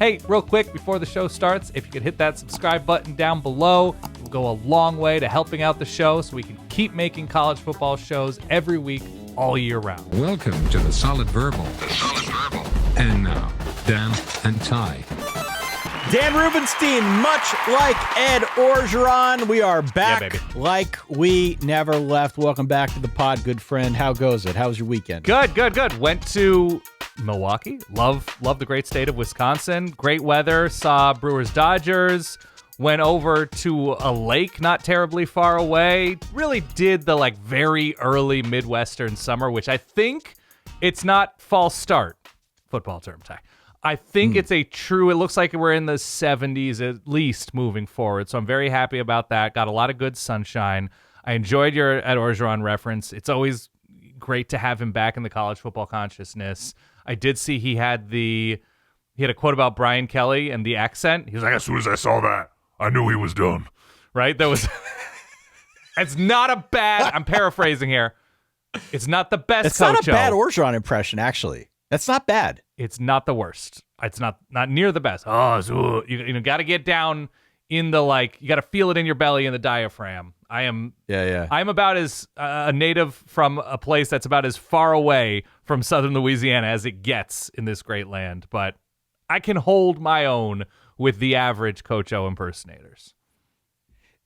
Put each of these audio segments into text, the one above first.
Hey, real quick, before the show starts, if you could hit that subscribe button down below, it will go a long way to helping out the show so we can keep making college football shows every week, all year round. Welcome to the Solid Verbal. And now, Dan and Ty. Dan Rubenstein, much like Ed Orgeron, we are back like we never left. Welcome back to the pod, good friend. How goes it? How was your weekend? Good. Went to Milwaukee. Love the great state of Wisconsin. Great weather. Saw Brewers Dodgers. Went over to a lake not terribly far away. Really did the very early Midwestern summer, which I think it's not false start. Football term, Ty. I think it's a true, it looks like we're in the 70s at least moving forward. So I'm very happy about that. Got a lot of good sunshine. I enjoyed your Ed Orgeron reference. It's always great to have him back in the college football consciousness. I did see he had a quote about Brian Kelly and the accent. He was like, As soon as I saw that, I knew he was done. Right? That was, it's not a bad, I'm paraphrasing here. It's not the best It's not a bad Orgeron impression, actually. That's not bad. It's not the worst. It's not near the best. Oh, so you got to get down in the you got to feel it in your belly and the diaphragm. I'm about as a native from a place that's about as far away from southern Louisiana as it gets in this great land, but I can hold my own with the average Coach O impersonators.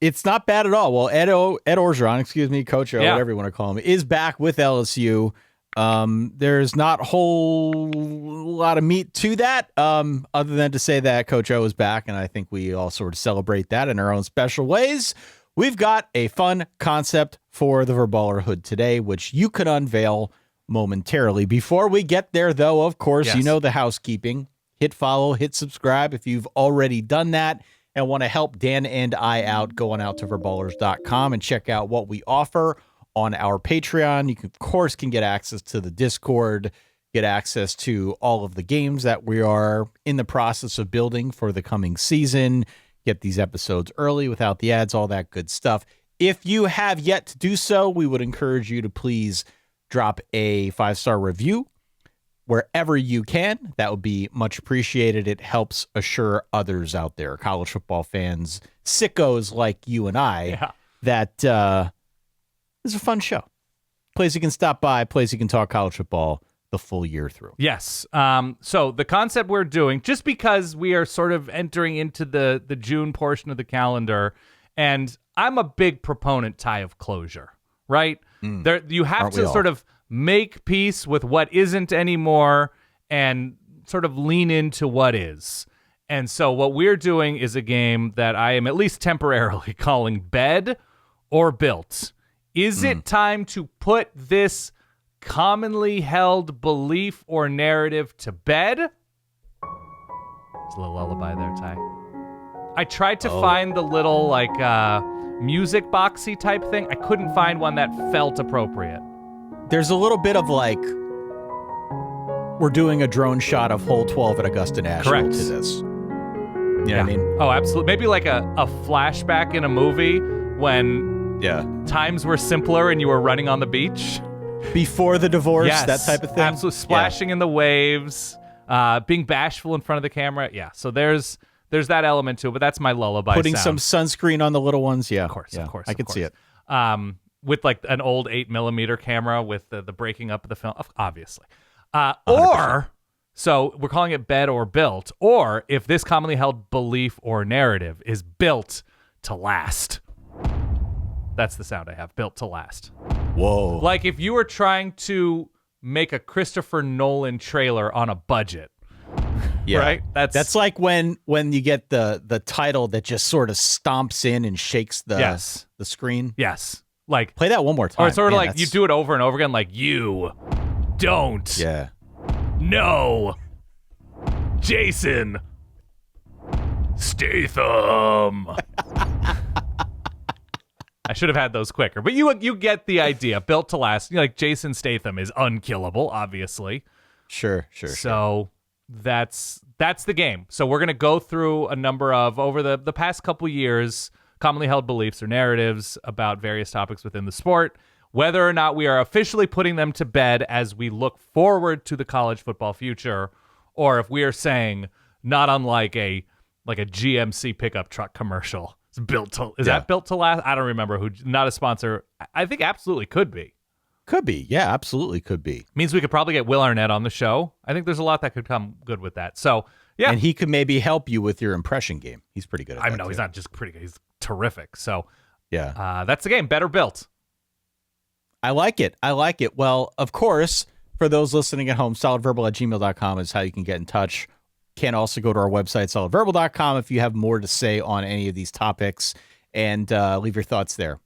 It's not bad at all. Well, Ed Orgeron, Coach O, whatever you want to call him, is back with LSU. There's not a whole lot of meat to that, other than to say that Coach O is back, and I think we all sort of celebrate that in our own special ways. We've got a fun concept for the Verballerhood today, which you can unveil momentarily. Before we get there, though, of course, You know the housekeeping. Hit follow, hit subscribe if you've already done that and want to help Dan and I out. Go on out to verballers.com and check out what we offer on our Patreon. You can, of course, get access to the Discord, get access to all of the games that we are in the process of building for the coming season, get these episodes early without the ads, all that good stuff. If you have yet to do so, we would encourage you to please drop a 5-star review wherever you can. That would be much appreciated. It helps assure others out there, college football fans, sickos like you and I, that it's a fun show. Place you can stop by, place you can talk college football the full year through. Yes. So the concept we're doing, just because we are sort of entering into the June portion of the calendar, and I'm a big proponent, Ty, of closure, right? You have to sort of make peace with what isn't anymore and sort of lean into what is. And so what we're doing is a game that I am at least temporarily calling Bed or Built. Is it time to put this commonly held belief or narrative to bed? It's a little lullaby there, Ty. I tried to find the little music boxy type thing. I couldn't find one that felt appropriate. There's a little bit of we're doing a drone shot of hole 12 at Augusta National to this. You know what I mean? Oh, absolutely. Maybe a flashback in a movie when times were simpler and you were running on the beach. Before the divorce, that type of thing. Absolutely. Splashing in the waves, being bashful in front of the camera. Yeah. So there's that element to it, but that's my lullaby Putting sound. some sunscreen on the little ones. Yeah. Of course. I could see it. With an old 8mm camera with the breaking up of the film, obviously. 100%. Or, so we're calling it Bed or Built, or if this commonly held belief or narrative is built to last. That's the sound I have, built to last. Whoa. Like if you were trying to make a Christopher Nolan trailer on a budget. Yeah. Right? That's like when you get the title that just sort of stomps in and shakes the screen. Yes. Play that one more time. Or sort of you do it over and over again, you don't. Yeah. No. Jason Statham. I should have had those quicker, but you get the idea. Built to last. Jason Statham is unkillable, obviously. Sure. So that's the game. So we're gonna go through a number of over the past couple years commonly held beliefs or narratives about various topics within the sport. Whether or not we are officially putting them to bed as we look forward to the college football future, or if we are saying not unlike a GMC pickup truck commercial. It's built to that built to last? I don't remember who. Not a sponsor. I think absolutely could be. Could be. Yeah, absolutely could be. Means we could probably get Will Arnett on the show. I think there's a lot that could come good with that. So, yeah. And he could maybe help you with your impression game. He's pretty good at that. I know, he's not just pretty good. He's terrific. So, yeah. That's the game. Better built. I like it. Well, of course, for those listening at home, solidverbal@gmail.com is how you can get in touch. Can also go to our website, solidverbal.com, if you have more to say on any of these topics, and leave your thoughts there.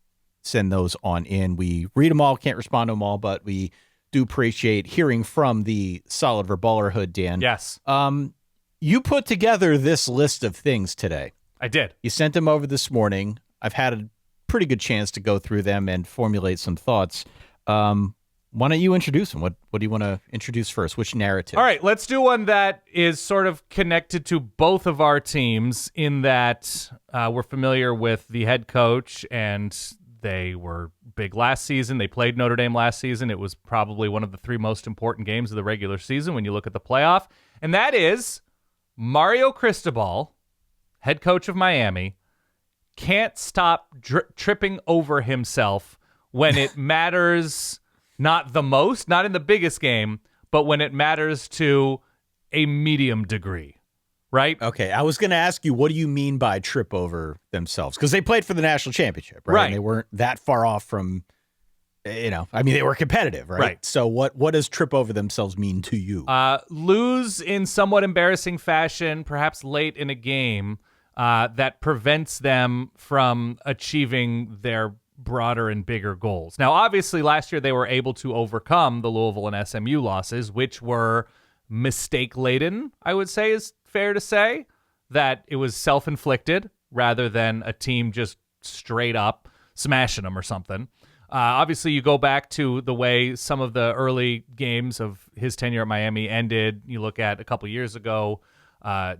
Send those on in. We read them all, can't respond to them all, but we do appreciate hearing from the Solid Verballerhood, Dan. Yes. You put together this list of things today. I did. You sent them over this morning. I've had a pretty good chance to go through them and formulate some thoughts. Why don't you introduce them? What do you want to introduce first? Which narrative? All right, let's do one that is sort of connected to both of our teams in that we're familiar with the head coach, and they were big last season. They played Notre Dame last season. It was probably one of the 3 most important games of the regular season when you look at the playoff, and that is Mario Cristobal, head coach of Miami, can't stop tripping over himself when it matters. Not the most, not in the biggest game, but when it matters to a medium degree, right? Okay, I was going to ask you, what do you mean by trip over themselves? Because they played for the national championship, right? And they weren't that far off from, they were competitive, right? Right. So what does trip over themselves mean to you? Lose in somewhat embarrassing fashion, perhaps late in a game, that prevents them from achieving their broader and bigger goals. Now, obviously, last year they were able to overcome the Louisville and SMU losses, which were mistake-laden, I would say is fair to say, that it was self-inflicted rather than a team just straight up smashing them or something. Obviously, you go back to the way some of the early games of his tenure at Miami ended. You look at a couple years ago,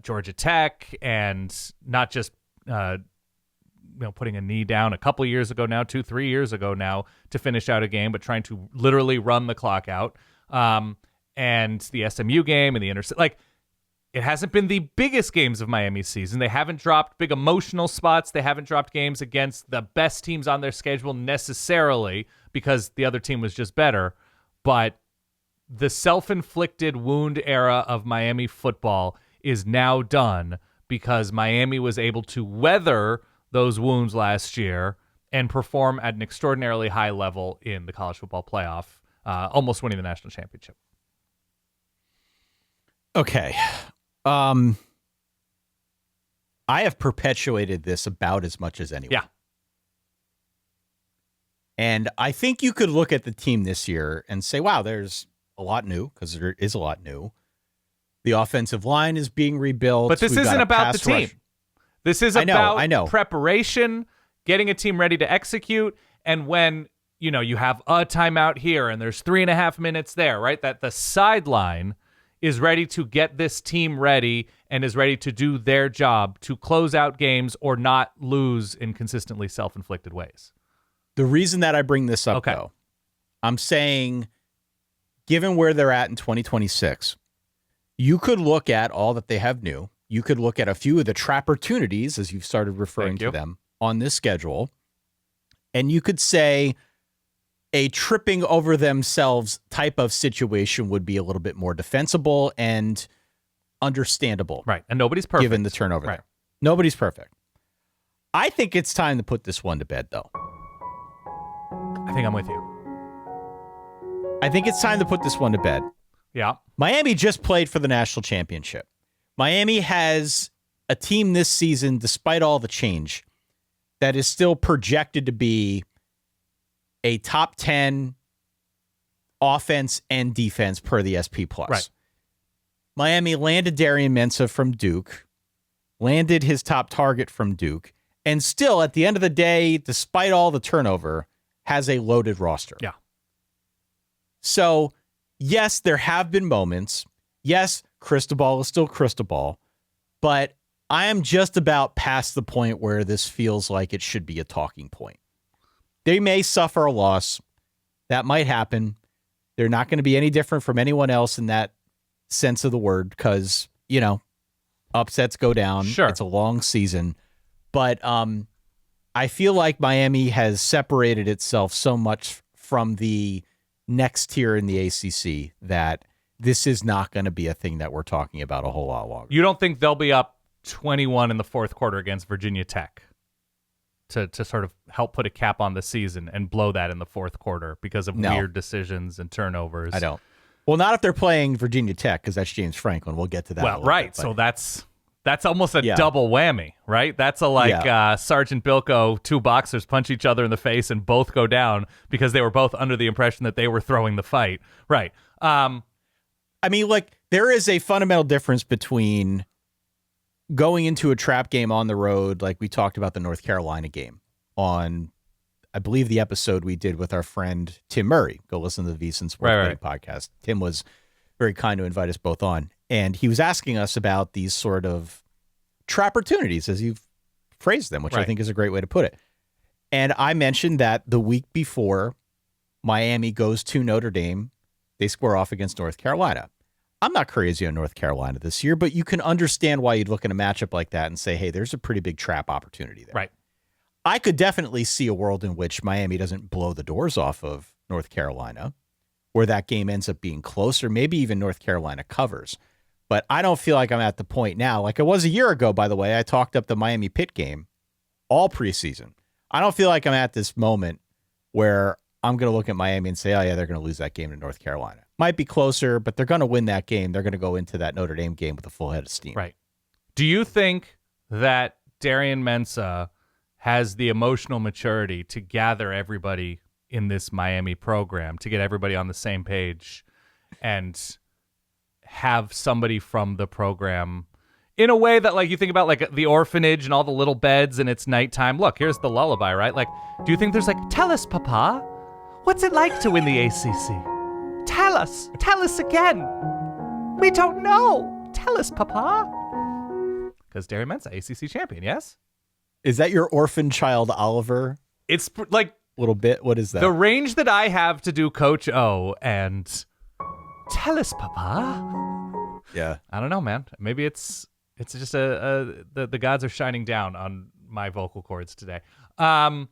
Georgia Tech, and not just putting a knee down a couple years ago now, 2-3 years ago now, to finish out a game, but trying to literally run the clock out. And the SMU game and the it hasn't been the biggest games of Miami's season. They haven't dropped big emotional spots. They haven't dropped games against the best teams on their schedule necessarily because the other team was just better. But the self-inflicted wound era of Miami football is now done because Miami was able to weather those wounds last year and perform at an extraordinarily high level in the college football playoff, almost winning the national championship. Okay. I have perpetuated this about as much as anyone. Yeah. And I think you could look at the team this year and say, wow, there's a lot new, because there is a lot new. The offensive line is being rebuilt. But this isn't about the team. Rush. This is about preparation, getting a team ready to execute, and when you have a timeout here and there's 3.5 minutes there, right? That the sideline is ready to get this team ready and is ready to do their job to close out games or not lose in consistently self-inflicted ways. The reason that I bring this up, though, I'm saying, given where they're at in 2026, you could look at all that they have new. You could look at a few of the trapportunities, as you've started referring to them, on this schedule, and you could say a tripping over themselves type of situation would be a little bit more defensible and understandable. Right, and nobody's perfect. Given the turnover there. Nobody's perfect. I think it's time to put this one to bed, though. I think I'm with you. I think it's time to put this one to bed. Yeah. Miami just played for the national championship. Miami has a team this season, despite all the change, that is still projected to be a top 10 offense and defense per the SP+. Right. Miami landed Darian Mensah from Duke, landed his top target from Duke, and still, at the end of the day, despite all the turnover, has a loaded roster. Yeah. So, yes, there have been moments. Yes, Cristobal is still Cristobal, but I am just about past the point where this feels like it should be a talking point. They may suffer a loss. That might happen. They're not going to be any different from anyone else in that sense of the word because, Upsets go down. Sure. It's a long season. But I feel like Miami has separated itself so much from the next tier in the ACC that this is not going to be a thing that we're talking about a whole lot longer. You don't think they'll be up 21 in the fourth quarter against Virginia Tech to sort of help put a cap on the season and blow that in the fourth quarter because of weird decisions and turnovers? I don't. Well, not if they're playing Virginia Tech, because that's James Franklin. We'll get to that. Well, right. Bit, so that's almost a double whammy, right? That's Sergeant Bilko, two boxers punch each other in the face and both go down because they were both under the impression that they were throwing the fight. Right. I mean, like, there is a fundamental difference between going into a trap game on the road, like we talked about the North Carolina game on, I believe, the episode we did with our friend Tim Murray. Go listen to the VSiN Sports Betting podcast. Tim was very kind to invite us both on. And he was asking us about these sort of trap-portunities, as you've phrased them, which I think is a great way to put it. And I mentioned that the week before Miami goes to Notre Dame, they square off against North Carolina. I'm not crazy on North Carolina this year, but you can understand why you'd look at a matchup like that and say, hey, there's a pretty big trap opportunity there. Right. I could definitely see a world in which Miami doesn't blow the doors off of North Carolina, where that game ends up being closer, maybe even North Carolina covers. But I don't feel like I'm at the point now, like I was a year ago, by the way. I talked up the Miami Pitt game all preseason. I don't feel like I'm at this moment where I'm going to look at Miami and say, oh, yeah, they're going to lose that game to North Carolina. Might be closer, but they're going to win that game. They're going to go into that Notre Dame game with a full head of steam. Right. Do you think that Darian Mensah has the emotional maturity to gather everybody in this Miami program, to get everybody on the same page and have somebody from the program in a way that, like, you think about like the orphanage and all the little beds and it's nighttime? Look, here's the lullaby, right? Like, do you think there's like, tell us, Papa, what's it like to win the ACC? Tell us again. We don't know. Tell us, Papa. Because Darian Mensah, ACC champion, yes? Is that your orphan child, Oliver? It's like a little bit. What is that? The range that I have to do Coach O and tell us, Papa. Yeah. I don't know, man. Maybe it's just the gods are shining down on my vocal cords today. I'm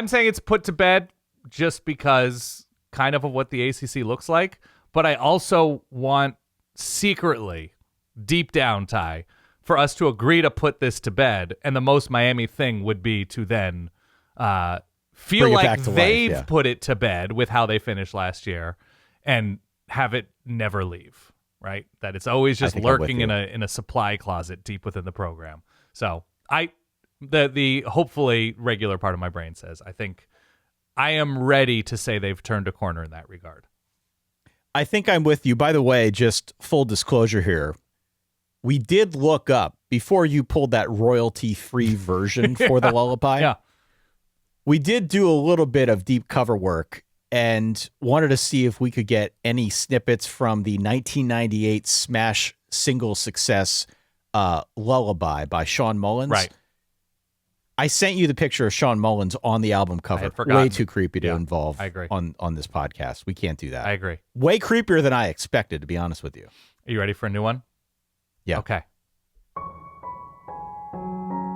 saying it's put to bed just because kind of what the ACC looks like, but I also want secretly, deep down, Ty, for us to agree to put this to bed, and the most Miami thing would be to then feel like they've put it to bed with how they finished last year and have it never leave, right? That it's always just lurking in a supply closet deep within the program. So the hopefully regular part of my brain says, I think I am ready to say they've turned a corner in that regard. I think I'm with you. By the way, just full disclosure here. We did look up, before you pulled that royalty-free version for the lullaby. Yeah. We did do a little bit of deep cover work and wanted to see if we could get any snippets from the 1998 smash single success Lullaby by Sean Mullins. Right. I sent you the picture of Sean Mullins on the album cover. I had forgotten. Way too creepy to involve I agree. on this podcast. We can't do that. I agree. Way creepier than I expected, to be honest with you. Are you ready for a new one? Yeah. Okay.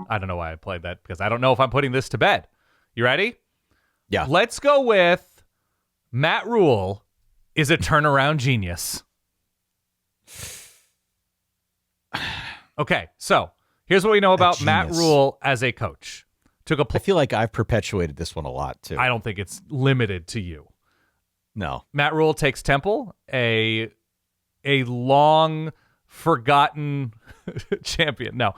I don't know why I played that, because I don't know if I'm putting this to bed. You ready? Yeah. Let's go with Matt Rhule is a turnaround genius. Okay, so here's what we know about Matt Rhule as a coach. I feel like I've perpetuated this one a lot, too. I don't think it's limited to you. No. Matt Rhule takes Temple, a long forgotten champion. No,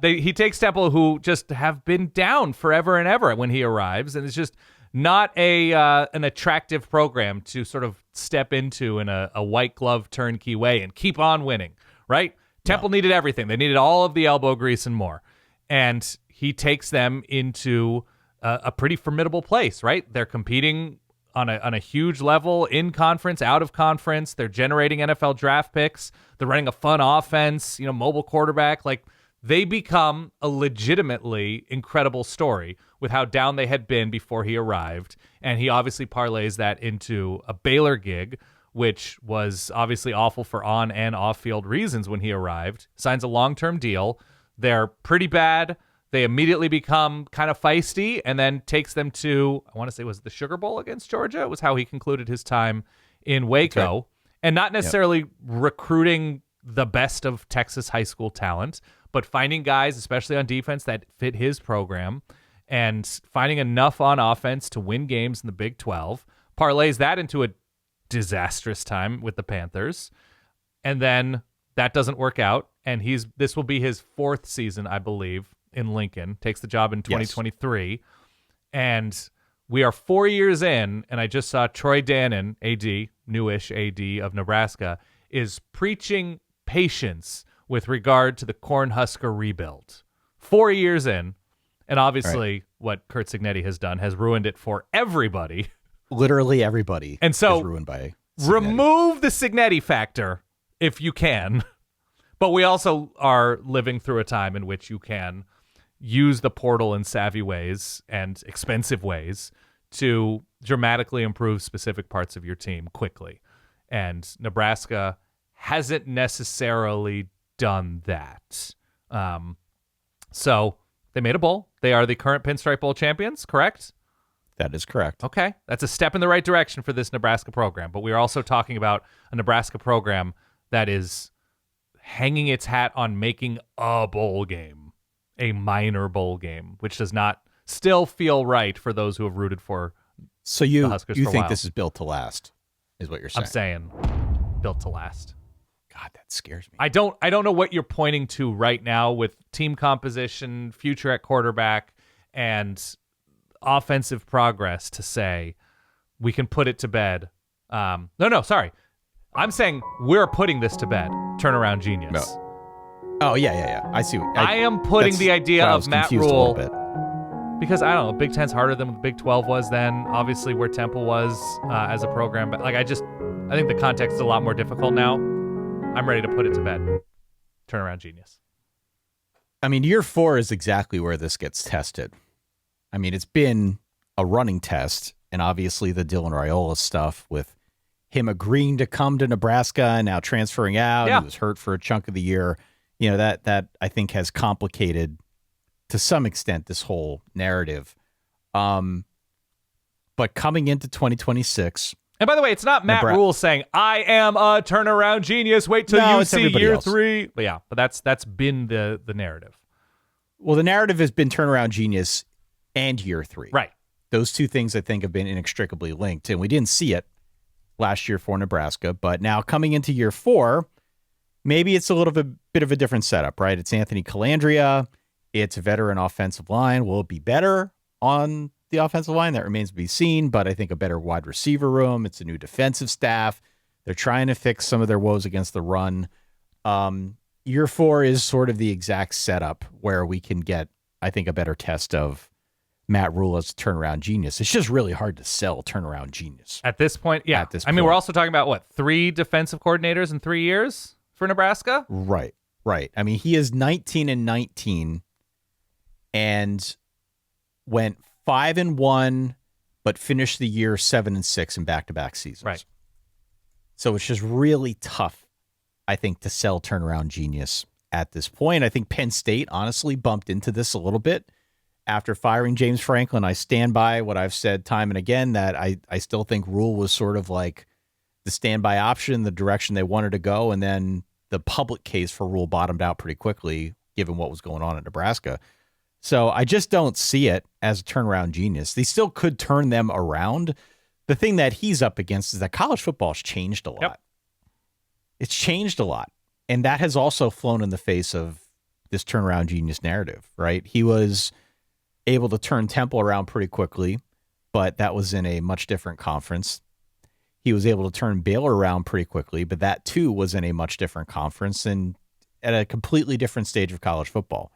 he takes Temple, who just have been down forever and ever when he arrives, and it's just not an attractive program to sort of step into in a white glove turnkey way and keep on winning, right? Temple needed everything. They needed all of the elbow grease and more. And he takes them into a pretty formidable place, right? They're competing on a huge level, in conference, out of conference. They're generating NFL draft picks. They're running a fun offense, mobile quarterback. Like, they become a legitimately incredible story with how down they had been before he arrived. And he obviously parlays that into a Baylor gig which was obviously awful for on and off-field reasons when he arrived, signs a long-term deal. They're pretty bad. They immediately become kind of feisty, and then takes them to, I want to say, was it the Sugar Bowl against Georgia? It was how he concluded his time in Waco. Right. And not necessarily recruiting the best of Texas high school talent, but finding guys, especially on defense, that fit his program, and finding enough on offense to win games in the Big 12, parlays that into a disastrous time with the Panthers, and then that doesn't work out, and this will be his 4th season, I believe, in Lincoln. Takes the job in 2023, yes. And we are 4 years in, and I just saw Troy Dannon, AD, newish AD of Nebraska, is preaching patience with regard to the Cornhusker rebuild. 4 years in, and obviously what Curt Cignetti has done has ruined it for everybody. Literally everybody. And so is ruined by Cignetti. Remove the Cignetti factor if you can. But we also are living through a time in which you can use the portal in savvy ways and expensive ways to dramatically improve specific parts of your team quickly. And Nebraska hasn't necessarily done that. So they made a bowl. They are the current Pinstripe Bowl champions, correct? That is correct. Okay. That's a step in the right direction for this Nebraska program. But we are also talking about a Nebraska program that is hanging its hat on making a bowl game, a minor bowl game, which does not still feel right for those who have rooted for the Huskers for a while. You think this is built to last, is what you're saying? I'm saying built to last. God, that scares me. I don't know what you're pointing to right now with team composition, future at quarterback, and offensive progress to say we can put it to bed. Sorry. I'm saying we're putting this to bed. Turnaround genius. No. Oh, yeah. I see. I am putting the idea of Matt Rhule, because I don't know, Big Ten's harder than the Big 12 was then. Obviously, where Temple was as a program, but I think the context is a lot more difficult now. I'm ready to put it to bed. Turnaround genius. I mean, year 4 is exactly where this gets tested. I mean, it's been a running test, and obviously the Dylan Raiola stuff with him agreeing to come to Nebraska and now transferring out. Yeah. He was hurt for a chunk of the year. You know, that I think has complicated to some extent this whole narrative. But coming into 2026. And by the way, it's not Matt Rhule saying, I am a turnaround genius. Wait till you see year 3. But yeah, but that's been the narrative. Well, the narrative has been turnaround genius and year 3. Right. Those two things I think have been inextricably linked, and we didn't see it last year for Nebraska, but now coming into year 4, maybe it's a little bit of a different setup, right? It's Anthony Calandria. It's a veteran offensive line. Will it be better on the offensive line? That remains to be seen, but I think a better wide receiver room. It's a new defensive staff. They're trying to fix some of their woes against the run. Year 4 is sort of the exact setup where we can get, I think, a better test of Matt Rhule as a turnaround genius. It's just really hard to sell turnaround genius. At this point, yeah. I mean, we're also talking about, 3 defensive coordinators in 3 years for Nebraska? Right. I mean, he is 19-19 and went 5-1, but finished the year 7-6 in back-to-back seasons. Right. So it's just really tough, I think, to sell turnaround genius at this point. I think Penn State, honestly, bumped into this a little bit after firing James Franklin. I stand by what I've said time and again, that I still think Rhule was sort of like the standby option, the direction they wanted to go, and then the public case for Rhule bottomed out pretty quickly, given what was going on at Nebraska. So I just don't see it as a turnaround genius. They still could turn them around. The thing that he's up against is that college football has changed a lot. Yep. It's changed a lot. And that has also flown in the face of this turnaround genius narrative, right? He was able to turn Temple around pretty quickly, but that was in a much different conference. He was able to turn Baylor around pretty quickly, but that too was in a much different conference and at a completely different stage of college football.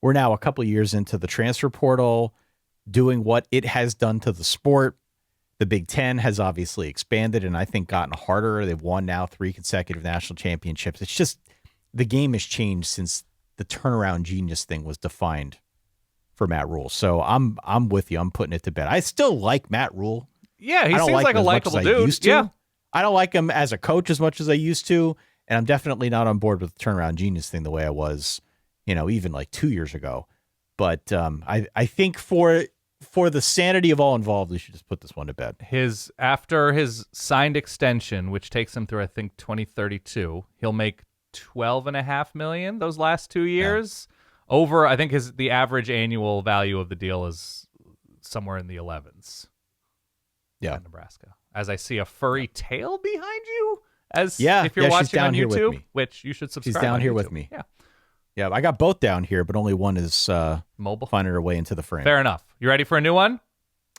We're now a couple of years into the transfer portal, doing what it has done to the sport. The Big Ten has obviously expanded and I think gotten harder. They've won now 3 consecutive national championships. It's just the game has changed since the turnaround genius thing was defined for Matt Rhule. So I'm with you. I'm putting it to bed. I still like Matt Rhule. Yeah, he seems like a likable dude. Yeah. I don't like him as a coach as much as I used to, and I'm definitely not on board with the turnaround genius thing the way I was, even like 2 years ago. But I think for the sanity of all involved, we should just put this one to bed. After his signed extension, which takes him through, I think, 2032, he'll make $12.5 million those last 2 years. Yeah. Over, I think the average annual value of the deal is somewhere in the 11s. Yeah, in Nebraska. As I see a furry tail behind you, if you're watching on YouTube, which you should subscribe. She's down here with me. Yeah, I got both down here, but only one is mobile, finding her way into the frame. Fair enough. You ready for a new one?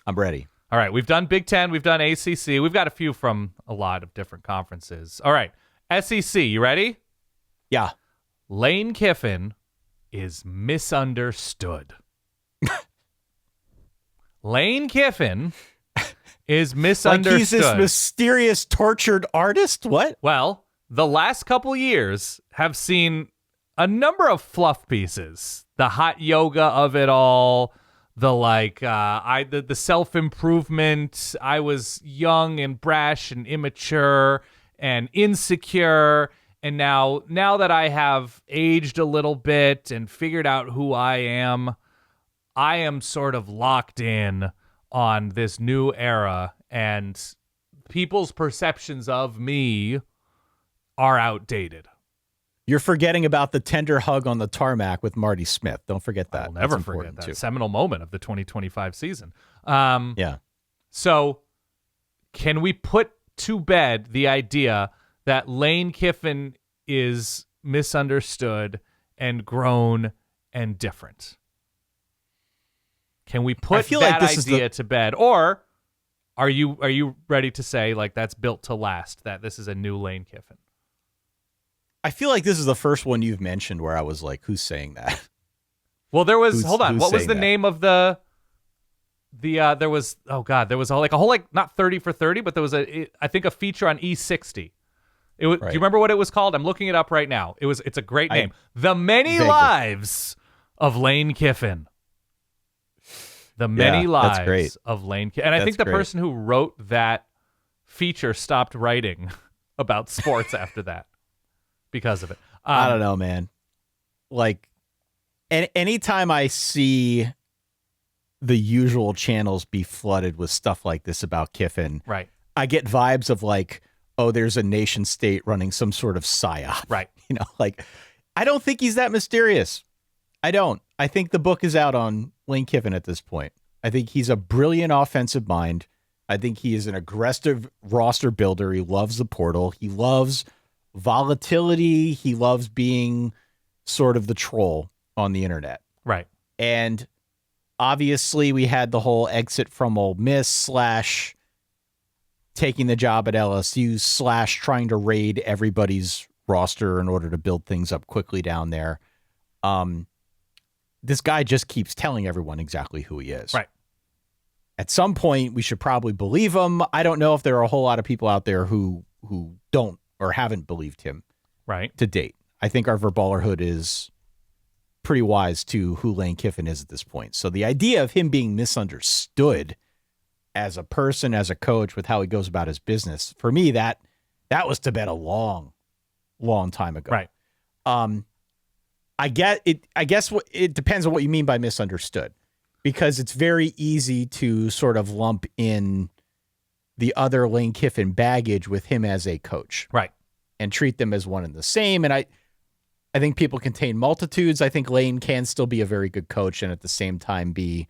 I'm ready. All right, we've done Big Ten, we've done ACC, we've got a few from a lot of different conferences. All right, SEC, you ready? Yeah. Lane Kiffin is misunderstood. Lane Kiffin is misunderstood. Like he's this mysterious tortured artist? What? Well, the last couple years have seen a number of fluff pieces. The hot yoga of it all, the self-improvement. I was young and brash and immature and insecure. And now that I have aged a little bit and figured out who I am sort of locked in on this new era, and people's perceptions of me are outdated. You're forgetting about the tender hug on the tarmac with Marty Smith. Don't forget that. I'll never forget that seminal moment of the 2025 season. Yeah. So can we put to bed the idea that Lane Kiffin is misunderstood and grown and different? Can we put that idea to bed? Or are you ready to say, like, that's built to last, that this is a new Lane Kiffin? I feel like this is the first one you've mentioned where I was like, who's saying that? Well, there was, hold on. What was the name of there was like a whole, like, not 30 for 30, but there was I think a feature on E60. It was, right. Do you remember what it was called? I'm looking it up right now. It's a great name. The Many Lives of Lane Kiffin. The Many Lives of Lane Kiffin. And I think the person who wrote that feature stopped writing about sports after that because of it. I don't know, man. Like, anytime I see the usual channels be flooded with stuff like this about Kiffin, right, I get vibes of like, oh, there's a nation state running some sort of psyop. Right. Like, I don't think he's that mysterious. I don't. I think the book is out on Lane Kiffin at this point. I think he's a brilliant offensive mind. I think he is an aggressive roster builder. He loves the portal. He loves volatility. He loves being sort of the troll on the internet. Right. And obviously we had the whole exit from Ole Miss / taking the job at LSU / trying to raid everybody's roster in order to build things up quickly down there. This guy just keeps telling everyone exactly who he is. Right. At some point, we should probably believe him. I don't know if there are a whole lot of people out there who don't or haven't believed him right to date. I think our verballerhood is pretty wise to who Lane Kiffin is at this point. So the idea of him being misunderstood as a person, as a coach, with how he goes about his business, for me, that was to bed a long time ago. Right. I guess it depends on what you mean by misunderstood, because it's very easy to sort of lump in the other Lane Kiffin baggage with him as a coach. Right. And treat them as one and the same. And I think people contain multitudes. I think Lane can still be a very good coach and at the same time be,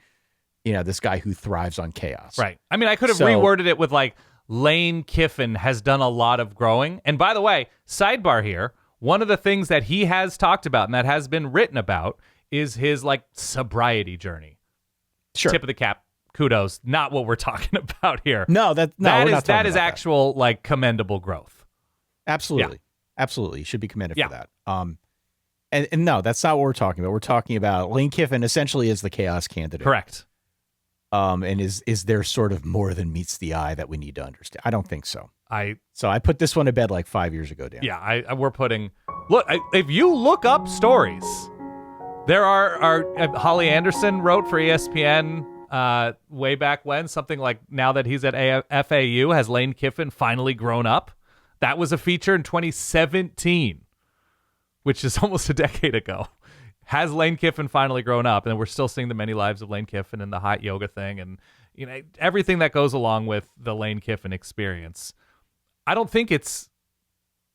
this guy who thrives on chaos. Right. I mean, I could have reworded it with like, Lane Kiffin has done a lot of growing. And by the way, sidebar here, one of the things that he has talked about and that has been written about is his like sobriety journey. Sure. Tip of the cap. Kudos. Not what we're talking about here. No, that is actual like commendable growth. Absolutely. Yeah. Absolutely. You should be commended for that. And no, that's not what we're talking about. We're talking about Lane Kiffin essentially is the chaos candidate. Correct. And is there sort of more than meets the eye that we need to understand? I don't think so. So I put this one to bed like 5 years ago, Dan. Yeah, we're putting... Look, if you look up stories, there are Holly Anderson wrote for ESPN way back when, something like now that he's at FAU, has Lane Kiffin finally grown up? That was a feature in 2017, which is almost a decade ago. Has Lane Kiffin finally grown up? And we're still seeing the many lives of Lane Kiffin and the hot yoga thing and everything that goes along with the Lane Kiffin experience. I don't think it's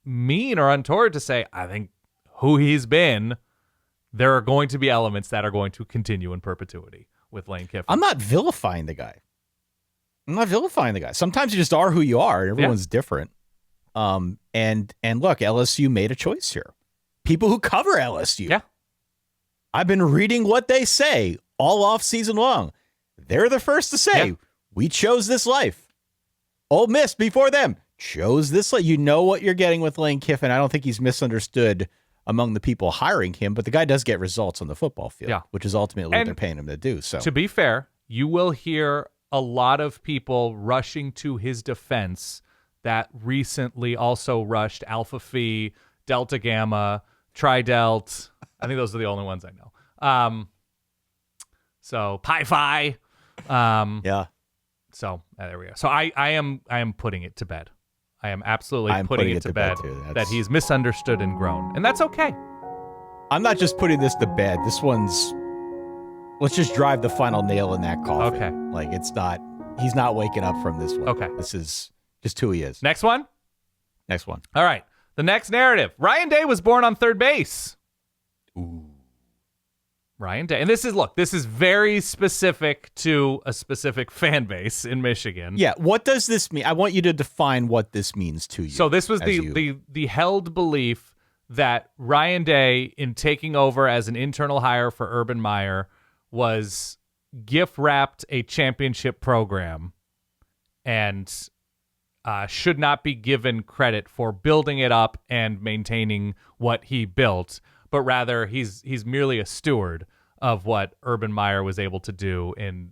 mean or untoward to say, I think who he's been, there are going to be elements that are going to continue in perpetuity with Lane Kiffin. I'm not vilifying the guy. Sometimes you just are who you are. Everyone's different. And look, LSU made a choice here. People who cover LSU. Yeah. I've been reading what they say all off season long. They're the first to say, we chose this life. Ole Miss before them chose this life. You know what you're getting with Lane Kiffin. I don't think he's misunderstood among the people hiring him, but the guy does get results on the football field, which is ultimately what they're paying him to do. So, to be fair, you will hear a lot of people rushing to his defense that recently also rushed Alpha Phi, Delta Gamma, Tri-Delt. I think those are the only ones I know. So Pi Phi. So there we go. So I am putting it to bed. I am absolutely putting it to bed that he's misunderstood and grown. And that's okay. I'm not just putting this to bed. This one's, let's just drive the final nail in that coffin. Okay. Like he's not waking up from this one. Okay. This is just who he is. Next one. All right. The next narrative. Ryan Day was born on third base. Ooh. Ryan Day. And this is very specific to a specific fan base in Michigan. Yeah. What does this mean? I want you to define what this means to you. So this was the held belief that Ryan Day, in taking over as an internal hire for Urban Meyer, was gift wrapped a championship program and should not be given credit for building it up and maintaining what he built, but rather he's merely a steward of what Urban Meyer was able to do in,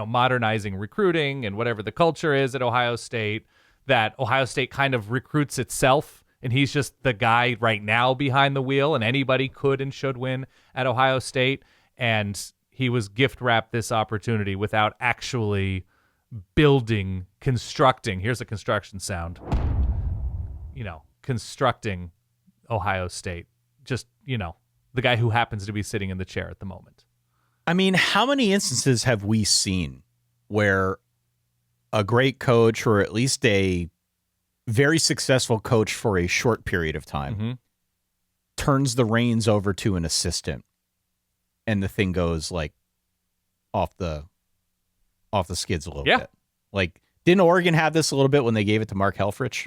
modernizing recruiting and whatever the culture is at Ohio State, that Ohio State kind of recruits itself, and he's just the guy right now behind the wheel, and anybody could and should win at Ohio State. And he was gift wrapped this opportunity without actually constructing. Here's a construction sound. Constructing Ohio State. Just, the guy who happens to be sitting in the chair at the moment. I mean, how many instances have we seen where a great coach, or at least a very successful coach for a short period of time, turns the reins over to an assistant and the thing goes like off the skids a little bit? Like, didn't Oregon have this a little bit when they gave it to Mark Helfrich?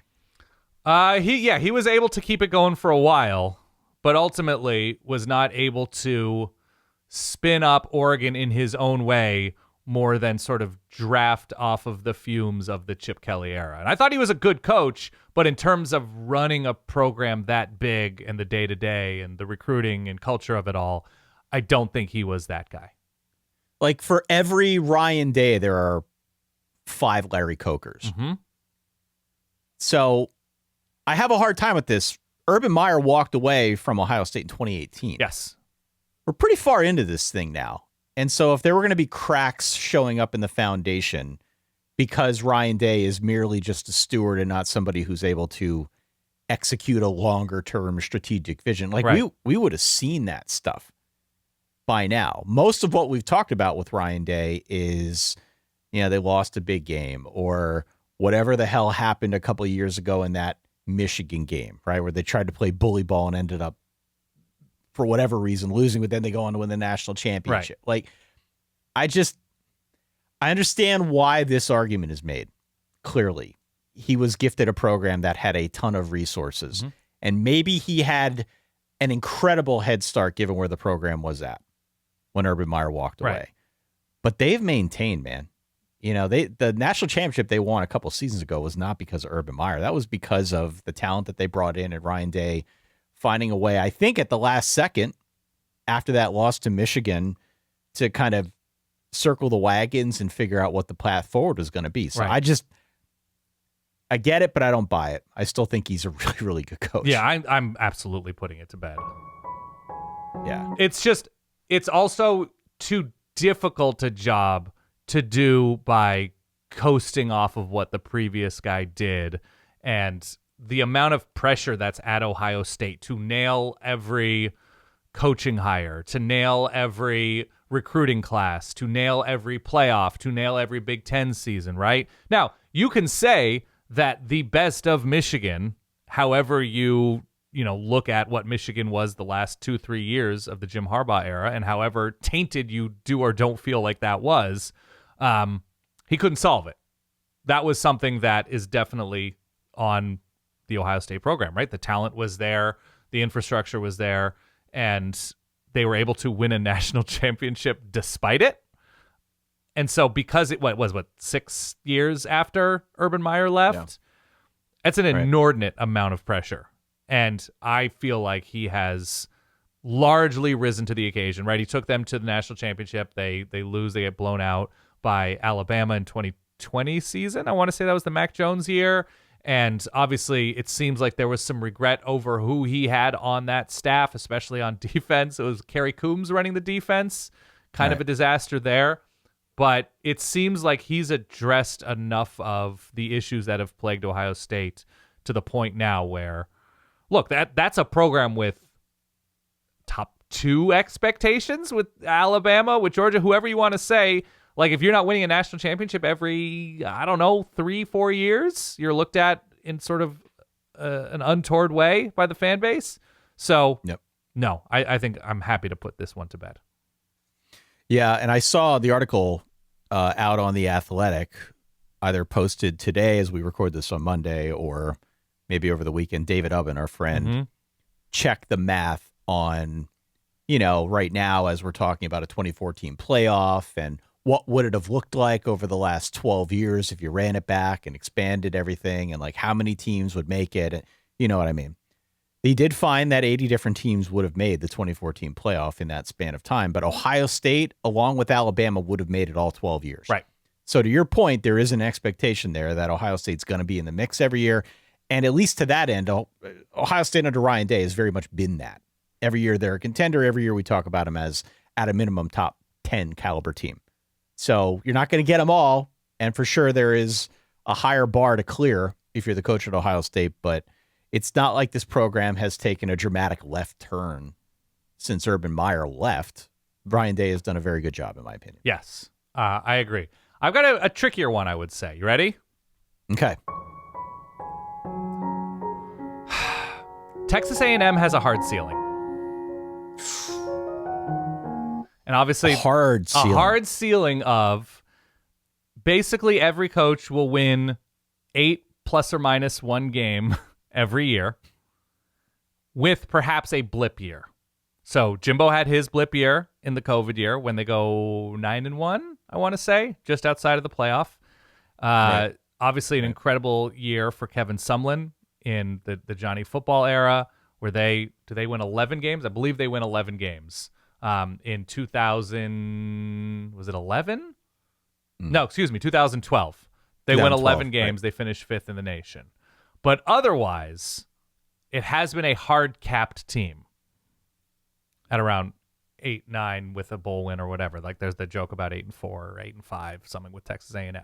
He was able to keep it going for a while, but ultimately was not able to spin up Oregon in his own way more than sort of draft off of the fumes of the Chip Kelly era. And I thought he was a good coach, but in terms of running a program that big and the day-to-day and the recruiting and culture of it all, I don't think he was that guy. Like, for every Ryan Day, there are 5 Larry Cokers. So I have a hard time with this. Urban Meyer walked away from Ohio State in 2018. Yes. We're pretty far into this thing now. And so if there were going to be cracks showing up in the foundation because Ryan Day is merely just a steward and not somebody who's able to execute a longer term strategic vision, like we would have seen that stuff by now. Most of what we've talked about with Ryan Day is, they lost a big game or whatever the hell happened a couple of years ago in that Michigan game, right? Where they tried to play bully ball and ended up, for whatever reason, losing, but then they go on to win the national championship. Like, I understand why this argument is made. Clearly, he was gifted a program that had a ton of resources, and maybe he had an incredible head start given where the program was at when Urban Meyer walked away. But they've maintained, man. The national championship they won a couple seasons ago was not because of Urban Meyer. That was because of the talent that they brought in and Ryan Day finding a way, I think at the last second, after that loss to Michigan, to kind of circle the wagons and figure out what the path forward was going to be. So I get it, but I don't buy it. I still think he's a really, really good coach. Yeah, I'm absolutely putting it to bed. Yeah. It's also too difficult a job to do by coasting off of what the previous guy did, and the amount of pressure that's at Ohio State to nail every coaching hire, to nail every recruiting class, to nail every playoff, to nail every Big Ten season, right? Now, you can say that the best of Michigan, however you look at what Michigan was the last 2-3 years of the Jim Harbaugh era, and however tainted you do or don't feel like that was, he couldn't solve it. That was something that is definitely on the Ohio State program, right? The talent was there, the infrastructure was there, and they were able to win a national championship despite it. And so because it was 6 years after Urban Meyer left, that's an inordinate amount of pressure. And I feel like he has largely risen to the occasion, right? He took them to the national championship. They lose, they get blown out by Alabama in 2020 season. I want to say that was the Mac Jones year. And obviously, it seems like there was some regret over who he had on that staff, especially on defense. It was Kerry Coombs running the defense, kind of a disaster there. But it seems like he's addressed enough of the issues that have plagued Ohio State to the point now where, look, that's a program with top 2 expectations with Alabama, with Georgia, whoever you want to say. Like, if you're not winning a national championship every, 3-4 years, you're looked at in sort of an untoward way by the fan base. So, no, I think I'm happy to put this one to bed. Yeah, and I saw the article out on The Athletic, either posted today as we record this on Monday or maybe over the weekend. David Ubben, our friend, checked the math on, right now as we're talking about a 2014 playoff and what would it have looked like over the last 12 years if you ran it back and expanded everything, and like how many teams would make it. You know what I mean? He did find that 80 different teams would have made the 2014 playoff in that span of time, but Ohio State, along with Alabama, would have made it all 12 years. Right. So to your point, there is an expectation there that Ohio State's going to be in the mix every year. And at least to that end, Ohio State under Ryan Day has very much been that. Every year they're a contender. Every year we talk about them as at a minimum top 10 caliber team. So you're not going to get them all. And for sure, there is a higher bar to clear if you're the coach at Ohio State. But it's not like this program has taken a dramatic left turn since Urban Meyer left. Ryan Day has done a very good job, in my opinion. Yes, I agree. I've got a trickier one, I would say. You ready? Okay. Texas A&M has a hard ceiling. And obviously, a hard ceiling of basically every coach will win 8 plus or minus 1 game every year with perhaps a blip year. So Jimbo had his blip year in the COVID year when they go 9-1, I want to say, just outside of the playoff. Right. Obviously, an incredible year for Kevin Sumlin in the Johnny Football era, where do they win 11 games? I believe they win 11 games. In 2000, was it 11? No, excuse me, 2012. They win 11 games. Right. They finish 5th in the nation. But otherwise, it has been a hard-capped team at around 8-9 with a bowl win or whatever. Like there's the joke about 8-4 or 8-5, something with Texas A&M.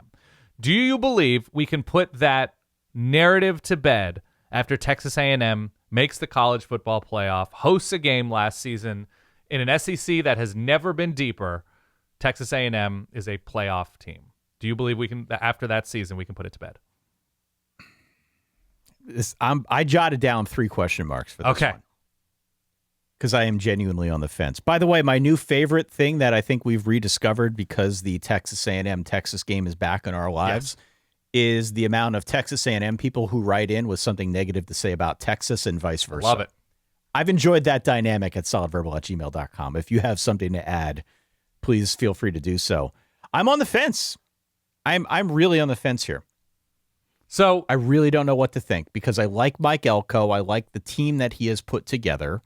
Do you believe we can put that narrative to bed after Texas A&M makes the college football playoff, hosts a game last season in an SEC that has never been deeper? Texas A&M is a playoff team. Do you believe we can, after that season, we can put it to bed? I jotted down 3 question marks for this one. Because I am genuinely on the fence. By the way, my new favorite thing that I think we've rediscovered because the Texas A&M Texas game is back in our lives is the amount of Texas A&M people who write in with something negative to say about Texas and vice versa. Love it. I've enjoyed that dynamic at solidverbal@gmail.com. If you have something to add, please feel free to do so. I'm on the fence. I'm really on the fence here. So I really don't know what to think because I like Mike Elko. I like the team that he has put together.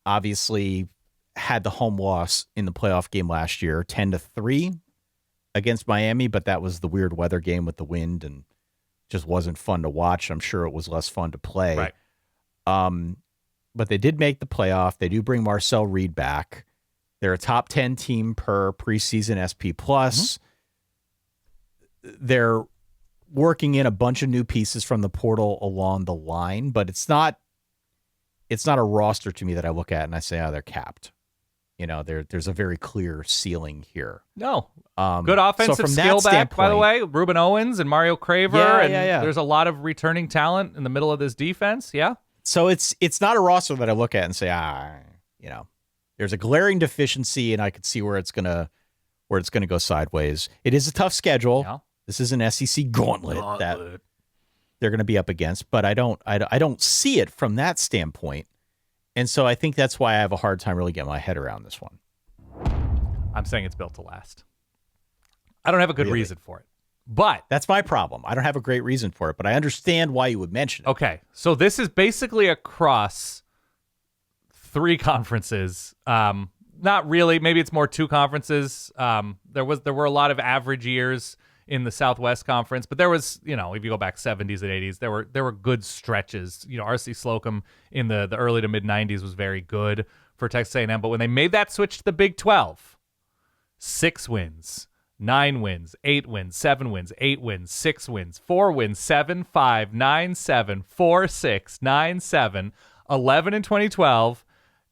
Obviously had the home loss in the playoff game last year, 10-3 against Miami, but that was the weird weather game with the wind and just wasn't fun to watch. I'm sure it was less fun to play. Right. But they did make the playoff. They do bring Marcel Reed back. They're a top 10 team per preseason SP plus. They're working in a bunch of new pieces from the portal along the line, but it's not a roster to me that I look at and I say, oh, they're capped. There's a very clear ceiling here. No. Good offensive skill back, by the way. Ruben Owens and Mario Craver. Yeah. There's a lot of returning talent in the middle of this defense. Yeah. So it's not a roster that I look at and say, there's a glaring deficiency and I could see where it's gonna go sideways. It is a tough schedule. Yeah. This is an SEC gauntlet that they're going to be up against, but I don't see it from that standpoint. And so I think that's why I have a hard time really getting my head around this one. I'm saying it's built to last. I don't have a good reason for it, but that's my problem. I don't have a great reason for it, but I understand why you would mention it. Okay. So this is basically across 3 conferences. Not really. Maybe it's more 2 conferences. There were a lot of average years in the Southwest Conference, but there was, if you go back 70s and 80s, there were good stretches. R.C. Slocum in the early to mid 90s was very good for Texas A&M, but when they made that switch to the Big 12, 6 wins, 9 wins, 8 wins, 7 wins, 8 wins, 6 wins, 4 wins, 7, 5, 9, 7, 4, 6, 9, 7, 11 in 2012,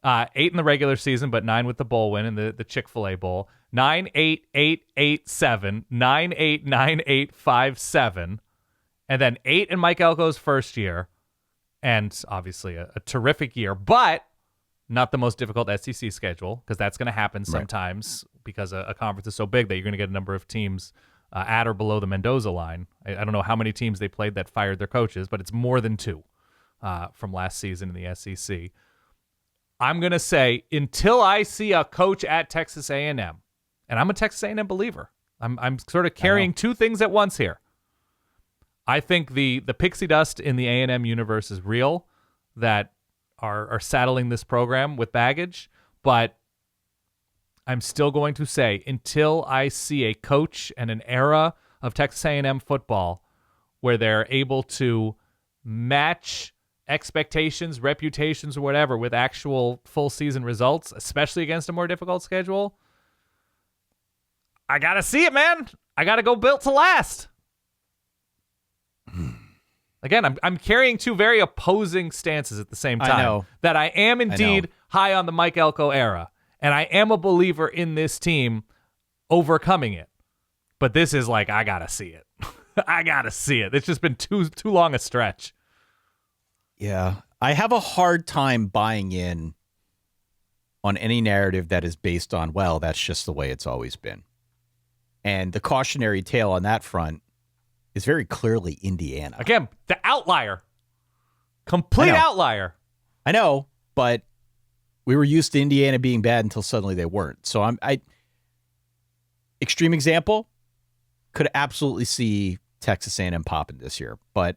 8 in the regular season, but 9 with the bowl win in the Chick-fil-A Bowl. 9, 8, 8, 8, 7, 9, 8, 9, 8, 5, 7, and then 8 in Mike Elko's first year, and obviously a terrific year, but not the most difficult SEC schedule, because that's going to happen sometimes because a conference is so big that you're going to get a number of teams at or below the Mendoza line. I don't know how many teams they played that fired their coaches, but it's more than 2 from last season in the SEC. I'm going to say, until I see a coach at Texas A&M, and I'm a Texas A&M believer. I'm sort of carrying 2 things at once here. I think the pixie dust in the A&M universe is real, that are saddling this program with baggage, but I'm still going to say, until I see a coach and an era of Texas A&M football where they're able to match expectations, reputations, or whatever with actual full season results, especially against a more difficult schedule, I got to see it, man. I got to go built to last. Again, I'm carrying 2 very opposing stances at the same time. I know. That I am indeed high on the Mike Elko era, and I am a believer in this team overcoming it. But this is like, I got to see it. I got to see it. It's just been too long a stretch. Yeah. I have a hard time buying in on any narrative that is based on, well, that's just the way it's always been. And the cautionary tale on that front is very clearly Indiana. Again, the outlier. Complete outlier. I know, but we were used to Indiana being bad until suddenly they weren't. So extreme example, could absolutely see Texas A&M popping this year, but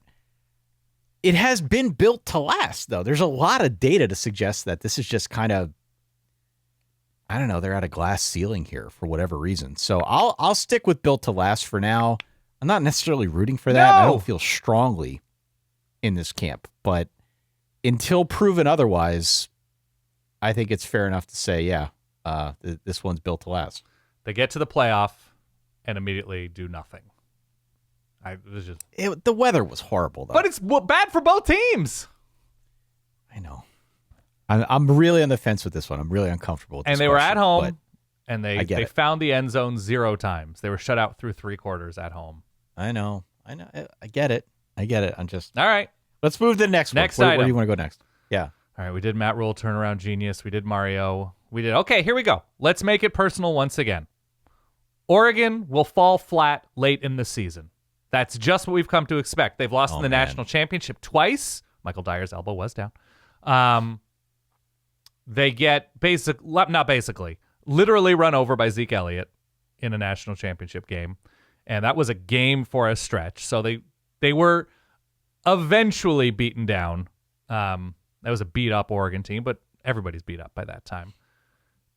it has been built to last, though. There's a lot of data to suggest that this is just kind of, I don't know, they're at a glass ceiling here for whatever reason. So I'll stick with built to last for now. I'm not necessarily rooting for that. No. I don't feel strongly in this camp, but until proven otherwise, I think it's fair enough to say, this one's built to last. They get to the playoff and immediately do nothing. The weather was horrible, though. But it's bad for both teams. I know. I'm really on the fence with this one. I'm really uncomfortable with this. And they were at home, and they found the end zone 0 times. They were shut out through 3 quarters at home. I know. I get it. I'm just... All right. Let's move to the next one. Where do you want to go next? Yeah. All right, we did Matt Rhule, turnaround genius. We did Mario. Okay, here we go. Let's make it personal once again. Oregon will fall flat late in the season. That's just what we've come to expect. They've lost in the national championship twice. Michael Dyer's elbow was down. They get literally run over by Zeke Elliott in a national championship game. And that was a game for a stretch. So they were eventually beaten down. That was a beat-up Oregon team, but everybody's beat up by that time.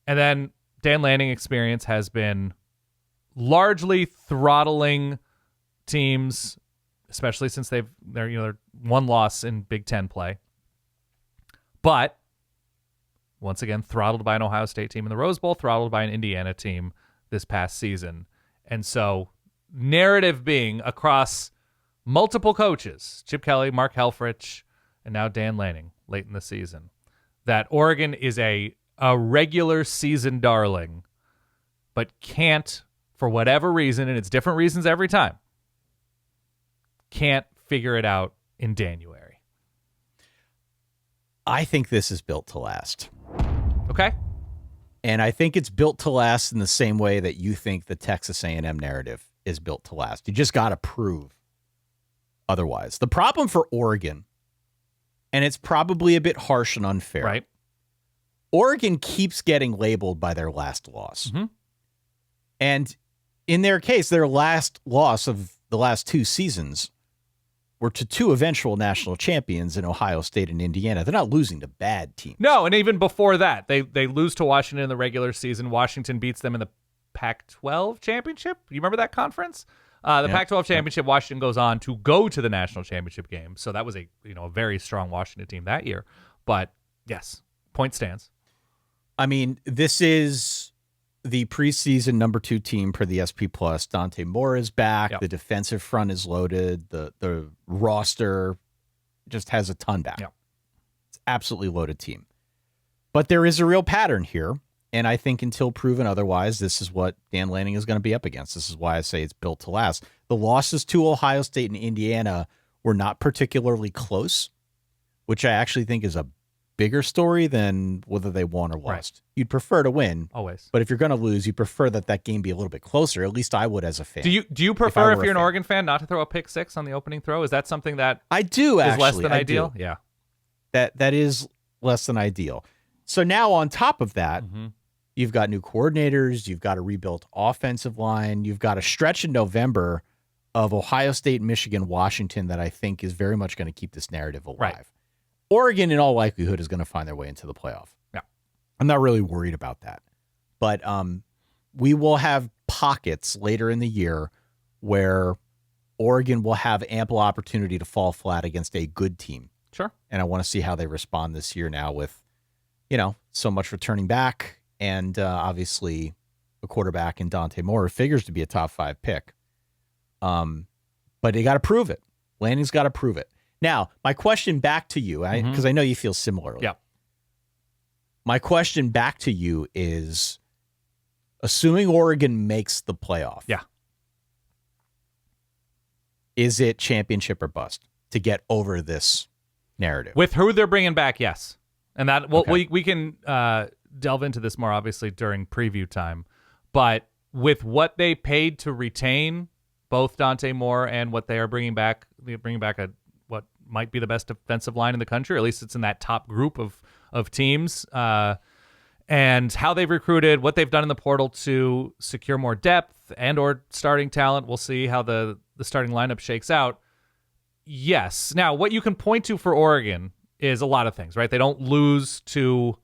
And then Dan Lanning experience has been largely throttling teams, especially since they're one loss in Big Ten play. But Once again, throttled by an Ohio State team in the Rose Bowl, throttled by an Indiana team this past season. And so narrative being across multiple coaches, Chip Kelly, Mark Helfrich, and now Dan Lanning late in the season, that Oregon is a regular season darling, but can't, for whatever reason, and it's different reasons every time, can't figure it out in January. I think this is built to last. Okay. And I think it's built to last in the same way that you think the Texas A&M narrative is built to last. You just got to prove otherwise. The problem for Oregon, and it's probably a bit harsh and unfair, right? Oregon keeps getting labeled by their last loss. Mm-hmm. And in their case, their last loss of the last 2 seasons were to 2 eventual national champions in Ohio State and Indiana. They're not losing to bad teams. No, and even before that, they lose to Washington in the regular season. Washington beats them in the Pac-12 championship. You remember that conference? Pac-12 championship, Washington goes on to go to the national championship game. So that was a very strong Washington team that year. But yes, point stands. I mean, this is the preseason number 2 team for the SP Plus. Dante Moore is back. Yep. The defensive front is loaded. The roster just has a ton back. Yep. It's absolutely loaded team. But there is a real pattern here. And I think until proven otherwise, this is what Dan Lanning is going to be up against. This is why I say it's built to last. The losses to Ohio State and Indiana were not particularly close, which I actually think is a bigger story than whether they won or lost. Right. You'd prefer to win. Always. But if you're going to lose, you prefer that game be a little bit closer. At least I would as a fan. Do you prefer, if you're an Oregon fan, not to throw a pick 6 on the opening throw? Is that something that I do is actually, less than ideal? Yeah. That is less than ideal. So now on top of that, you've got new coordinators, you've got a rebuilt offensive line, you've got a stretch in November of Ohio State, Michigan, Washington that I think is very much going to keep this narrative alive. Right. Oregon, in all likelihood, is going to find their way into the playoff. Yeah. I'm not really worried about that. But we will have pockets later in the year where Oregon will have ample opportunity to fall flat against a good team. Sure. And I want to see how they respond this year now with, so much returning back and obviously a quarterback in Dante Moore who figures to be a top 5 pick. But they got to prove it. Lanning's got to prove it. Now, my question back to you, because I know you feel similarly. Yeah. My question back to you is, assuming Oregon makes the playoff, is it championship or bust to get over this narrative? With who they're bringing back, yes. And that we can delve into this more, obviously, during preview time. But with what they paid to retain both Dante Moore and what they are bringing back what might be the best defensive line in the country, or at least it's in that top group of teams, and how they've recruited, what they've done in the portal to secure more depth and or starting talent. We'll see how the starting lineup shakes out. Yes. Now, what you can point to for Oregon is a lot of things, right? They don't lose to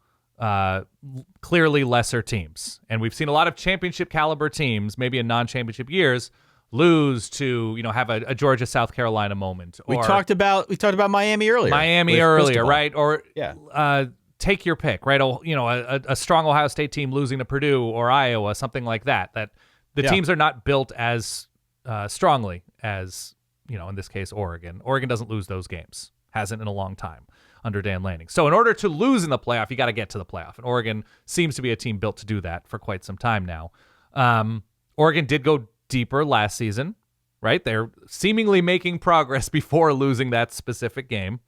clearly lesser teams. And we've seen a lot of championship caliber teams, maybe in non-championship years, lose to, have a Georgia, South Carolina moment. Or, we talked about Miami earlier. Right? Or take your pick, right? A strong Ohio State team losing to Purdue or Iowa, something like that. That the teams are not built as strongly as, in this case, Oregon. Oregon doesn't lose those games. Hasn't in a long time under Dan Lanning. So in order to lose in the playoff, you got to get to the playoff. And Oregon seems to be a team built to do that for quite some time now. Oregon did go deeper last season, right? They're seemingly making progress before losing that specific game.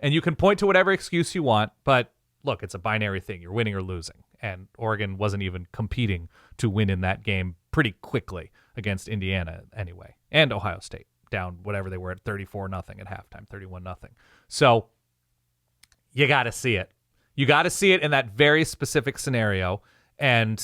And you can point to whatever excuse you want, but look, it's a binary thing. You're winning or losing. And Oregon wasn't even competing to win in that game pretty quickly against Indiana anyway. And Ohio State, down whatever they were at 34-0 at halftime, 31-0. So you got to see it. You got to see it in that very specific scenario. And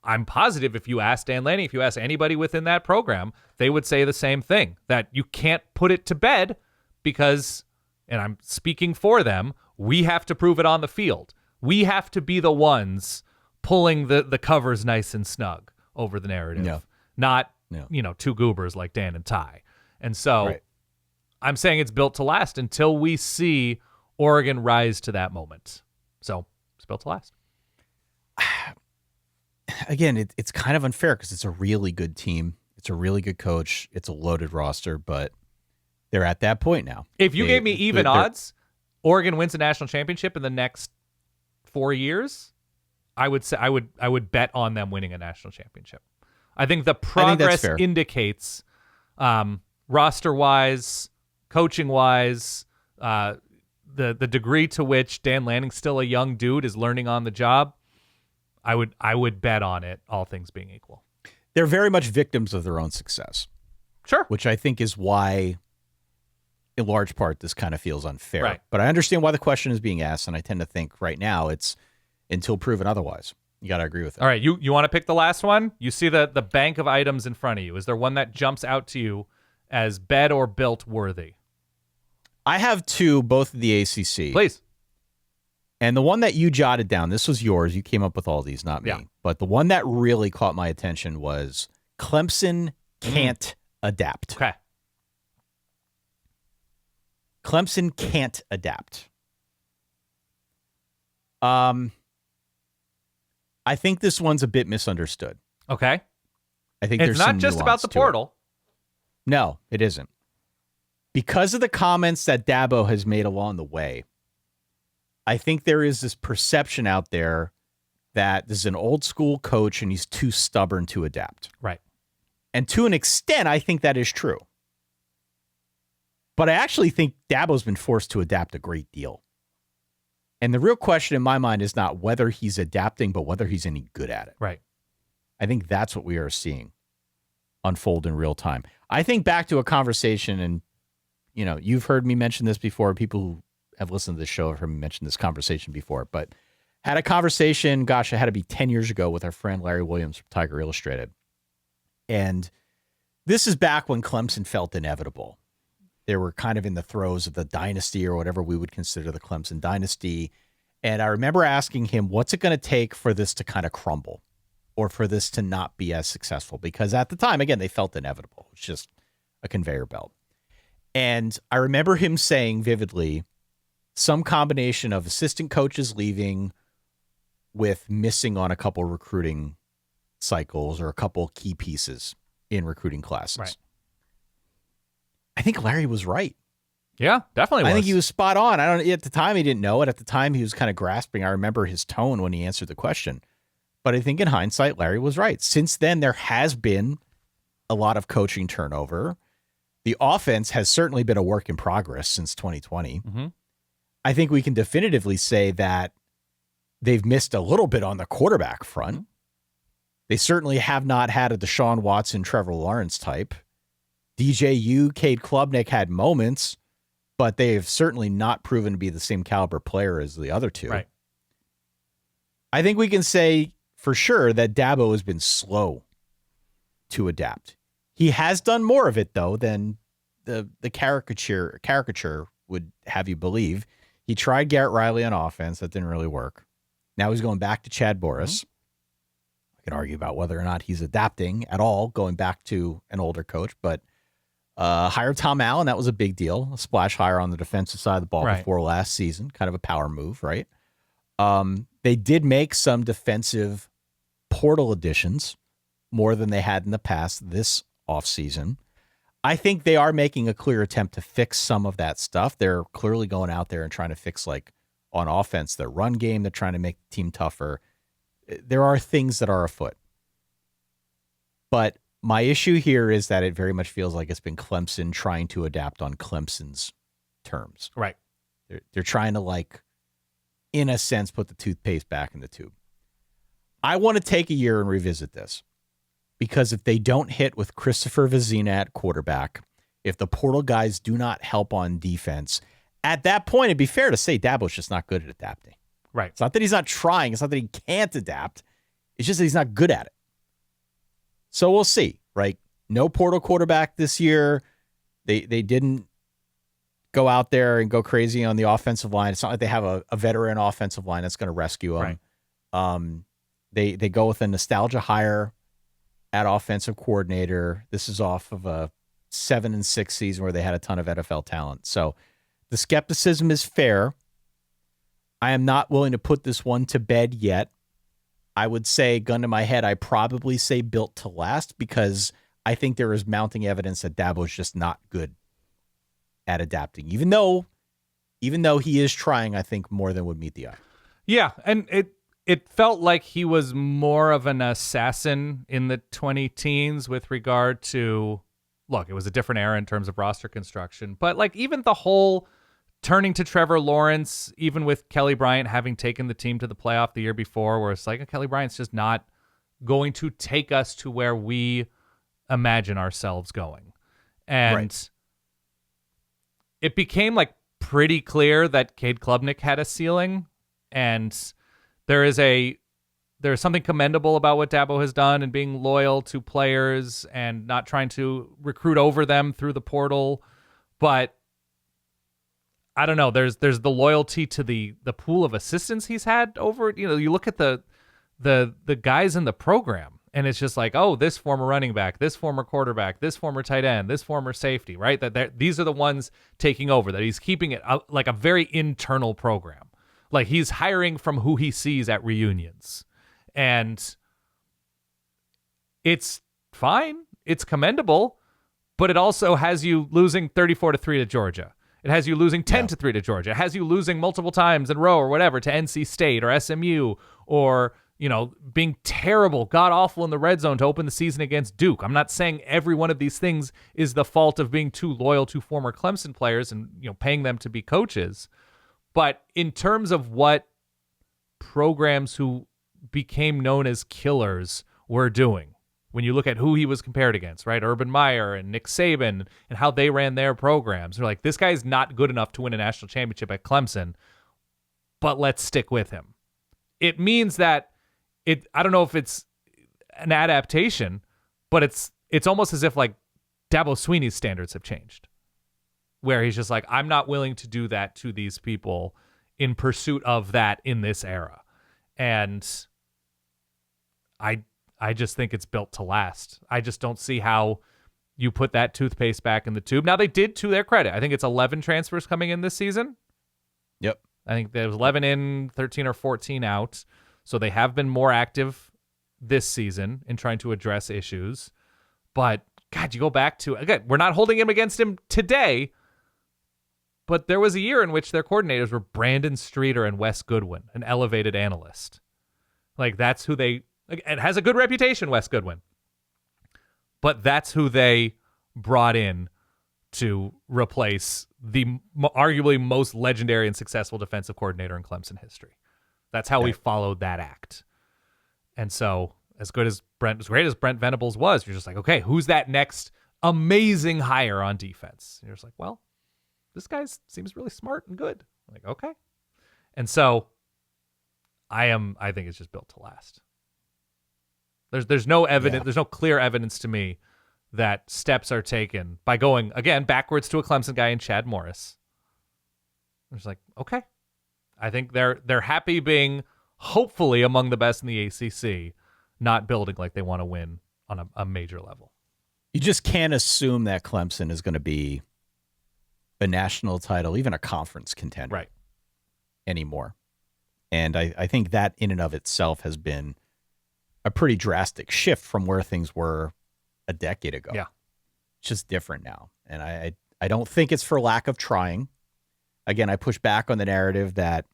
I'm positive if you ask Dan Lanning, if you ask anybody within that program, they would say the same thing, that you can't put it to bed because, and I'm speaking for them, we have to prove it on the field. We have to be the ones pulling the covers nice and snug over the narrative, not two goobers like Dan and Ty. And so I'm saying it's built to last until we see Oregon rise to that moment. So It's built to last. Again, it's kind of unfair because it's a really good team. It's a really good coach. It's a loaded roster, but they're at that point now. If you gave me even odds, Oregon wins a national championship in the next 4 years, I would say I would bet on them winning a national championship. I think the progress indicates roster-wise, coaching-wise, the degree to which Dan Lanning's still a young dude is learning on the job. I would bet on it, all things being equal. They're very much victims of their own success. Sure. Which I think is why, in large part, this kind of feels unfair. Right. But I understand why the question is being asked, and I tend to think right now it's until proven otherwise. You got to agree with it. All right, you want to pick the last one? You see the bank of items in front of you. Is there one that jumps out to you as bed or built worthy? I have two, both of the ACC. Please. And the one that you jotted down, this was yours. You came up with all these, not me. Yeah. But the one that really caught my attention was Clemson can't adapt. Okay. Clemson can't adapt. I think this one's a bit misunderstood. Okay. I think it's there's not some just about the nuance to portal. it. No, it isn't. Because of the comments that Dabo has made along the way, I think there is this perception out there that this is an old school coach and he's too stubborn to adapt. Right. And to an extent, I think that is true. But I actually think Dabo's been forced to adapt a great deal. And the real question in my mind is not whether he's adapting, but whether he's any good at it. Right. I think that's what we are seeing unfold in real time. I think back to a conversation, and you know, you've heard me mention this before. People who have listened to the show have heard me mention this conversation before, but had a conversation, gosh, it had to be 10 years ago with our friend Larry Williams from Tiger Illustrated. And this is back when Clemson felt inevitable. They were kind of in the throes of the dynasty or whatever we would consider the Clemson dynasty. And I remember asking him, what's it going to take for this to kind of crumble or for this to not be as successful? Because at the time, again, they felt inevitable. It's just a conveyor belt. And I remember him saying vividly, some combination of assistant coaches leaving with missing on a couple recruiting cycles or a couple key pieces in recruiting classes. Right. I think Larry was right. Yeah, definitely was. I think he was spot on. At the time he didn't know it. At the time he was kind of grasping. I remember his tone when he answered the question. But I think in hindsight, Larry was right. Since then, there has been a lot of coaching turnover. The offense has certainly been a work in progress since 2020. Mm-hmm. I think we can definitively say that they've missed a little bit on the quarterback front. Mm-hmm. They certainly have not had a Deshaun Watson, Trevor Lawrence type. DJU, Cade Klubnik had moments, but they have certainly not proven to be the same caliber player as the other two. Right. I think we can say for sure that Dabo has been slow to adapt. He has done more of it, though, than the caricature would have you believe. He tried Garrett Riley on offense. That didn't really work. Now he's going back to Chad Boris. Mm-hmm. I can argue about whether or not he's adapting at all, going back to an older coach, but hired Tom Allen. That was a big deal. A splash hire on the defensive side of the ball before last season. Kind of a power move, right? They did make some defensive portal additions, more than they had in the past this offseason. I think they are making a clear attempt to fix some of that stuff. They're clearly going out there and trying to fix, like, on offense, their run game. They're trying to make the team tougher. There are things that are afoot. But my issue here is that it very much feels like it's been Clemson trying to adapt on Clemson's terms. Right. They're trying to, like, in a sense, put the toothpaste back in the tube. I want to take a year and revisit this. Because if they don't hit with Christopher Vezina at quarterback, if the portal guys do not help on defense, at that point, it'd be fair to say Dabo's just not good at adapting. Right. It's not that he's not trying. It's not that he can't adapt. It's just that he's not good at it. So we'll see, right? No portal quarterback this year. They didn't go out there and go crazy on the offensive line. It's not like they have a veteran offensive line that's going to rescue them. Right. They go with a nostalgia hire at offensive coordinator. This is off of a 7-6 season where they had a ton of NFL talent. So the skepticism is fair. I am not willing to put this one to bed yet. I would say, gun to my head, I probably say built to last because I think there is mounting evidence that Dabo's just not good at adapting, even though he is trying, I think, more than would meet the eye. Yeah, and it felt like he was more of an assassin in the 2010s with regard to, look, it was a different era in terms of roster construction, but like even the whole turning to Trevor Lawrence, even with Kelly Bryant having taken the team to the playoff the year before, where it's like, Kelly Bryant's just not going to take us to where we imagine ourselves going. And it became like pretty clear that Cade Klubnik had a ceiling, and there is something commendable about what Dabo has done and being loyal to players and not trying to recruit over them through the portal. But I don't know. There's the loyalty to the pool of assistants he's had over. You look at the guys in the program, and it's just like, oh, this former running back, this former quarterback, this former tight end, this former safety, right? These are the ones taking over. That he's keeping it like a very internal program. Like he's hiring from who he sees at reunions. And it's fine. It's commendable, but it also has you losing 34-3 to Georgia. It has you losing 10-3 to Georgia. It has you losing multiple times in a row or whatever to NC State or SMU or, being terrible, god-awful in the red zone to open the season against Duke. I'm not saying every one of these things is the fault of being too loyal to former Clemson players and, paying them to be coaches. But in terms of what programs who became known as killers were doing, when you look at who he was compared against, right? Urban Meyer and Nick Saban and how they ran their programs. They're like, this guy's not good enough to win a national championship at Clemson, but let's stick with him. It means that I don't know if it's an adaptation, but it's almost as if like Dabo Swinney's standards have changed, where he's just like, I'm not willing to do that to these people in pursuit of that in this era. And I just think it's built to last. I just don't see how you put that toothpaste back in the tube. Now, they did, to their credit. I think it's 11 transfers coming in this season. Yep. I think there was 11 in, 13 or 14 out. So they have been more active this season in trying to address issues. But, God, you go back to, again, we're not holding him against him today, but there was a year in which their coordinators were Brandon Streeter and Wes Goodwin, an elevated analyst. Like, that's who they... It has a good reputation, Wes Goodwin. But that's who they brought in to replace the arguably most legendary and successful defensive coordinator in Clemson history. That's how we followed that act. And so, as great as Brent Venables was, you're just like, okay, who's that next amazing hire on defense? And you're just like, well, this guy seems really smart and good. I'm like, okay. And so, I think it's just built to last. There's no evidence. There's no clear evidence to me that steps are taken by going, again, backwards to a Clemson guy in Chad Morris. I'm just like, okay. I think they're happy being hopefully among the best in the ACC, not building like they want to win on a major level. You just can't assume that Clemson is going to be a national title, even a conference contender, right, anymore. And I think that in and of itself has been a pretty drastic shift from where things were a decade ago. Yeah. It's just different now. And I don't think it's for lack of trying. Again, I push back on the narrative that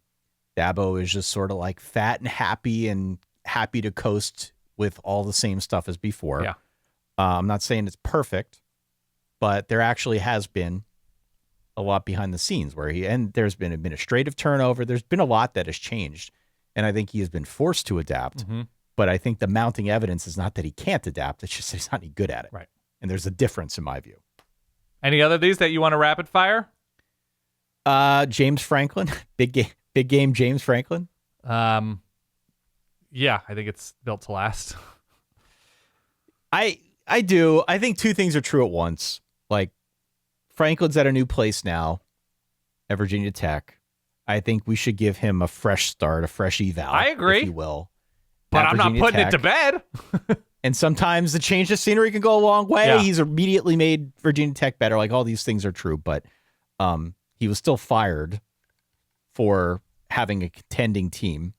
Dabo is just sort of like fat and happy to coast with all the same stuff as before. Yeah. I'm not saying it's perfect, but there actually has been a lot behind the scenes and there's been administrative turnover. There's been a lot that has changed. And I think he has been forced to adapt. Mm-hmm. But I think the mounting evidence is not that he can't adapt. It's just that he's not any good at it. Right. And there's a difference in my view. Any other of these that you want to rapid fire? James Franklin, big game James Franklin. Yeah, I think it's built to last. I do. I think two things are true at once. Like, Franklin's at a new place now at Virginia Tech. I think we should give him a fresh start, a fresh eval. I agree. If you will. But I'm not putting it to bed. And sometimes the change of scenery can go a long way. Yeah. He's immediately made Virginia Tech better. Like, all these things are true, but he was still fired for having a contending team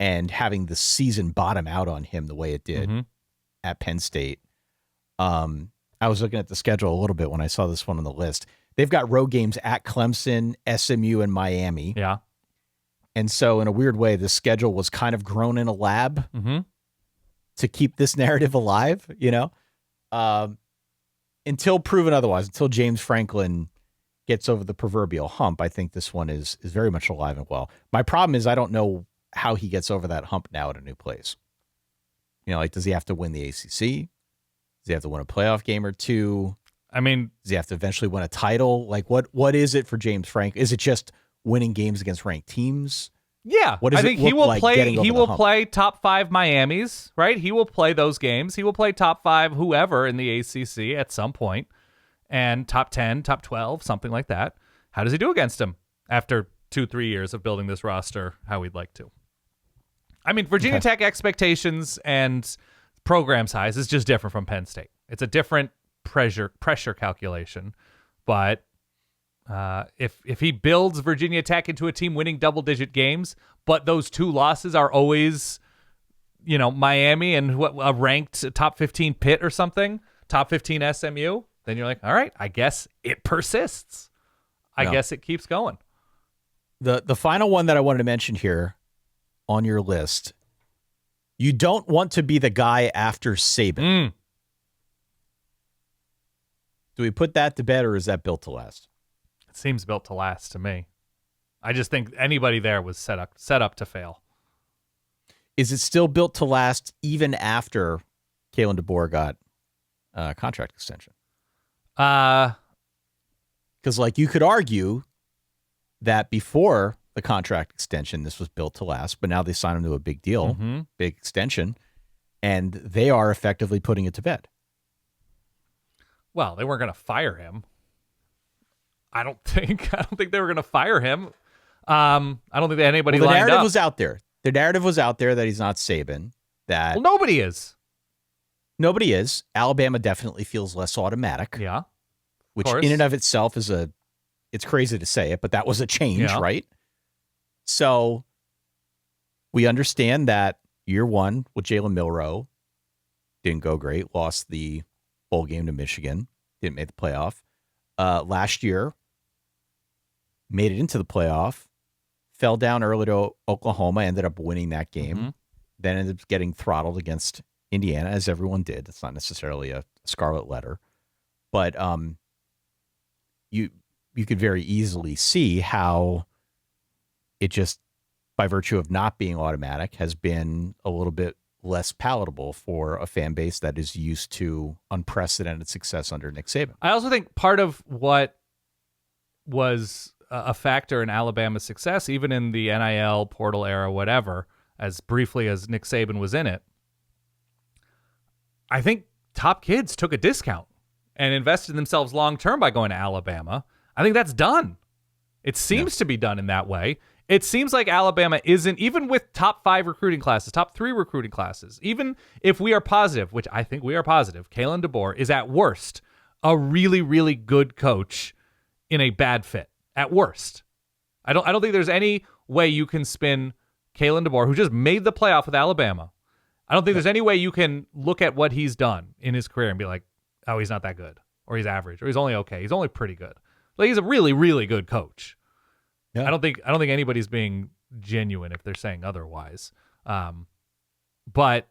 and having the season bottom out on him the way it did at Penn State. I was looking at the schedule a little bit when I saw this one on the list. They've got road games at Clemson, SMU, and Miami. Yeah. And so in a weird way, the schedule was kind of grown in a lab to keep this narrative alive, until proven otherwise, until James Franklin gets over the proverbial hump. I think this one is very much alive and well. My problem is I don't know how he gets over that hump now at a new place. Does he have to win the ACC? Does he have to win a playoff game or two? I mean, does he have to eventually win a title? Like, what is it for James Franklin? Is it just winning games against ranked teams? Yeah, I think he will play. He will play top 5 Miami's, right? He will play those games. He will play top 5 whoever in the ACC at some point, and top 10, top 12, something like that. How does he do against him after 2-3 years of building this roster? How we'd like to. I mean, Virginia Tech expectations and program size is just different from Penn State. It's a different pressure calculation, but if he builds Virginia Tech into a team winning double-digit games, but those 2 losses are always, Miami and a ranked top 15 Pitt or something, top 15 SMU, then you're like, all right, I guess it persists. I guess it keeps going. The final one that I wanted to mention here on your list, you don't want to be the guy after Saban. Do we put that to bed, or is that built to last? It seems built to last to me. I just think anybody there was set up to fail. Is it still built to last even after Kalen DeBoer got a contract extension? Because, you could argue that before the contract extension, this was built to last, but now they sign him to a big deal, big extension, and they are effectively putting it to bed. Well, they weren't going to fire him. I don't think they were going to fire him. I don't think that anybody lined up. The narrative was out there. The narrative was out there that he's not Saban. That nobody is. Nobody is. Alabama definitely feels less automatic. Yeah. Which in and of itself is it's crazy to say it, but that was a change, right? So we understand that year one with Jalen Milroe didn't go great, lost the bowl game to Michigan, didn't make the playoff. Last year, made it into the playoff, fell down early to Oklahoma, ended up winning that game, then ended up getting throttled against Indiana, as everyone did. It's not necessarily a scarlet letter, but you could very easily see how it just, by virtue of not being automatic, has been a little bit less palatable for a fan base that is used to unprecedented success under Nick Saban. I also think part of what was a factor in Alabama's success, even in the NIL portal era, whatever, as briefly as Nick Saban was in it, I think top kids took a discount and invested in themselves long-term by going to Alabama. I think that's done. It seems to be done in that way. It seems like Alabama isn't, even with top 5 recruiting classes, top 3 recruiting classes, even if we are positive, which I think we are positive, Kalen DeBoer is at worst a really, really good coach in a bad fit. At worst. I don't think there's any way you can spin Kalen DeBoer, who just made the playoff with Alabama. I don't think there's any way you can look at what he's done in his career and be like, oh, he's not that good, or he's average, or he's only okay. He's only pretty good. Like, he's a really, really good coach. Yeah. I don't think anybody's being genuine if they're saying otherwise. But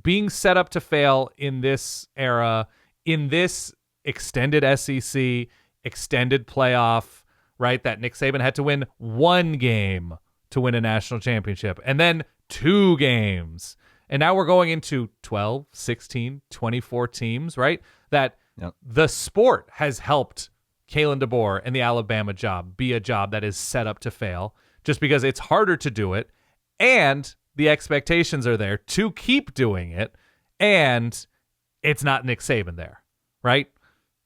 being set up to fail in this era, in this extended SEC, extended playoff, right? That Nick Saban had to win 1 game to win a national championship, and then 2 games. And now we're going into 12, 16, 24 teams, right? That the sport has helped Kalen DeBoer and the Alabama job be a job that is set up to fail, just because it's harder to do it, and the expectations are there to keep doing it, and it's not Nick Saban there, right?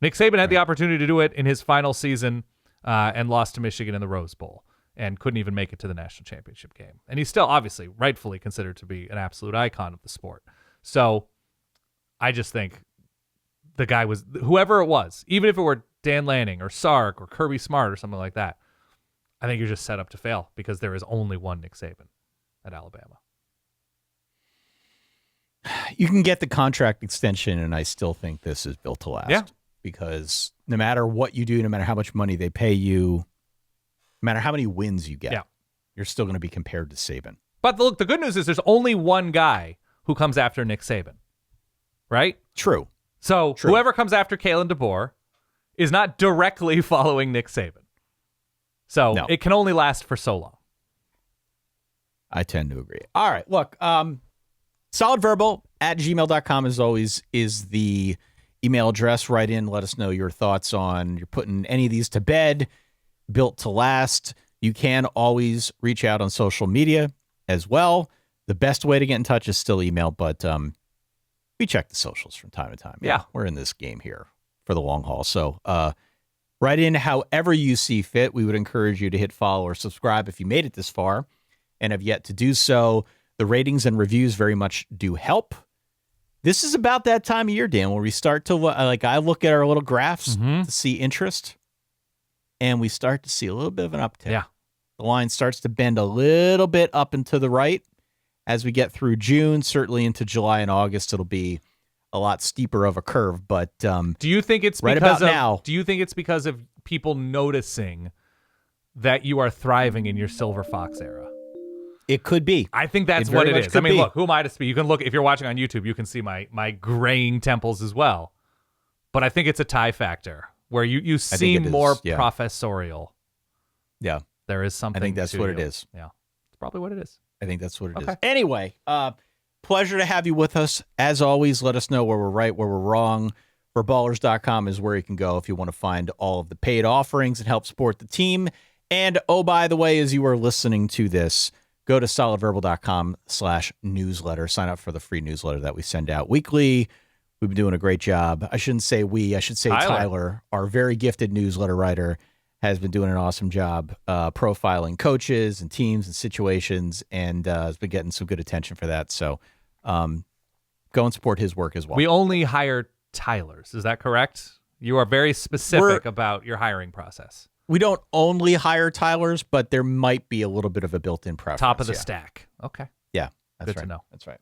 Nick Saban had the opportunity to do it in his final season and lost to Michigan in the Rose Bowl and couldn't even make it to the national championship game. And he's still obviously rightfully considered to be an absolute icon of the sport. So I just think the guy was, whoever it was, even if it were Dan Lanning or Sark or Kirby Smart or something like that, I think you're just set up to fail because there is only one Nick Saban at Alabama. You can get the contract extension, and I still think this is built to last. Yeah. Because no matter what you do, no matter how much money they pay you, no matter how many wins you get, you're still going to be compared to Saban. But look, the good news is there's only one guy who comes after Nick Saban, right? True. So whoever comes after Kalen DeBoer is not directly following Nick Saban. So it can only last for so long. I tend to agree. All right, look, solidverbal@gmail.com as always is the email address. Write in, let us know your thoughts on you're putting any of these to bed, built to last. You can always reach out on social media as well. The best way to get in touch is still email, but we check the socials from time to time. Yeah. We're in this game here for the long haul. So write in however you see fit. We would encourage you to hit follow or subscribe if you made it this far and have yet to do so. The ratings and reviews very much do help. This is about that time of year, Dan, where we start to I look at our little graphs to see interest, and we start to see a little bit of an uptick. Yeah. The line starts to bend a little bit up and to the right as we get through June. Certainly into July and August, it'll be a lot steeper of a curve. But do you think it's right because about now? Do you think it's because of people noticing that you are thriving in your Silver Fox era? It could be. I think that's what it is. I mean, look, who am I to speak? You can look, if you're watching on YouTube, you can see my graying temples as well. But I think it's a tie factor where you seem more professorial. Yeah. There is something. I think that's what it is. Yeah. It's probably what it is. I think that's what it is. Anyway, pleasure to have you with us. As always, let us know where we're right, where we're wrong. ForBallers.com is where you can go if you want to find all of the paid offerings and help support the team. And, oh, by the way, as you are listening to this, go to solidverbal.com/newsletter. Sign up for the free newsletter that we send out weekly. We've been doing a great job. I shouldn't say we. I should say Tyler, our very gifted newsletter writer, has been doing an awesome job profiling coaches and teams and situations, and has been getting some good attention for that. So go and support his work as well. We only hire Tylers. Is that correct? You are very specific about your hiring process. We don't only hire Tylers, but there might be a little bit of a built-in preference. Top of the stack. Okay. Yeah, that's good right. to know. That's right.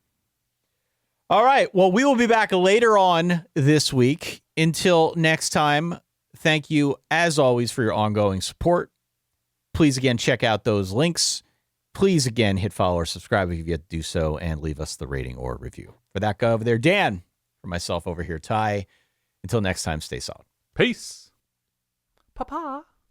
All right. Well, we will be back later on this week. Until next time, thank you, as always, for your ongoing support. Please, again, check out those links. Please, again, hit follow or subscribe if you've yet to do so, and leave us the rating or review. For that guy over there, Dan, for myself over here, Ty, until next time, stay solid. Peace. Papa.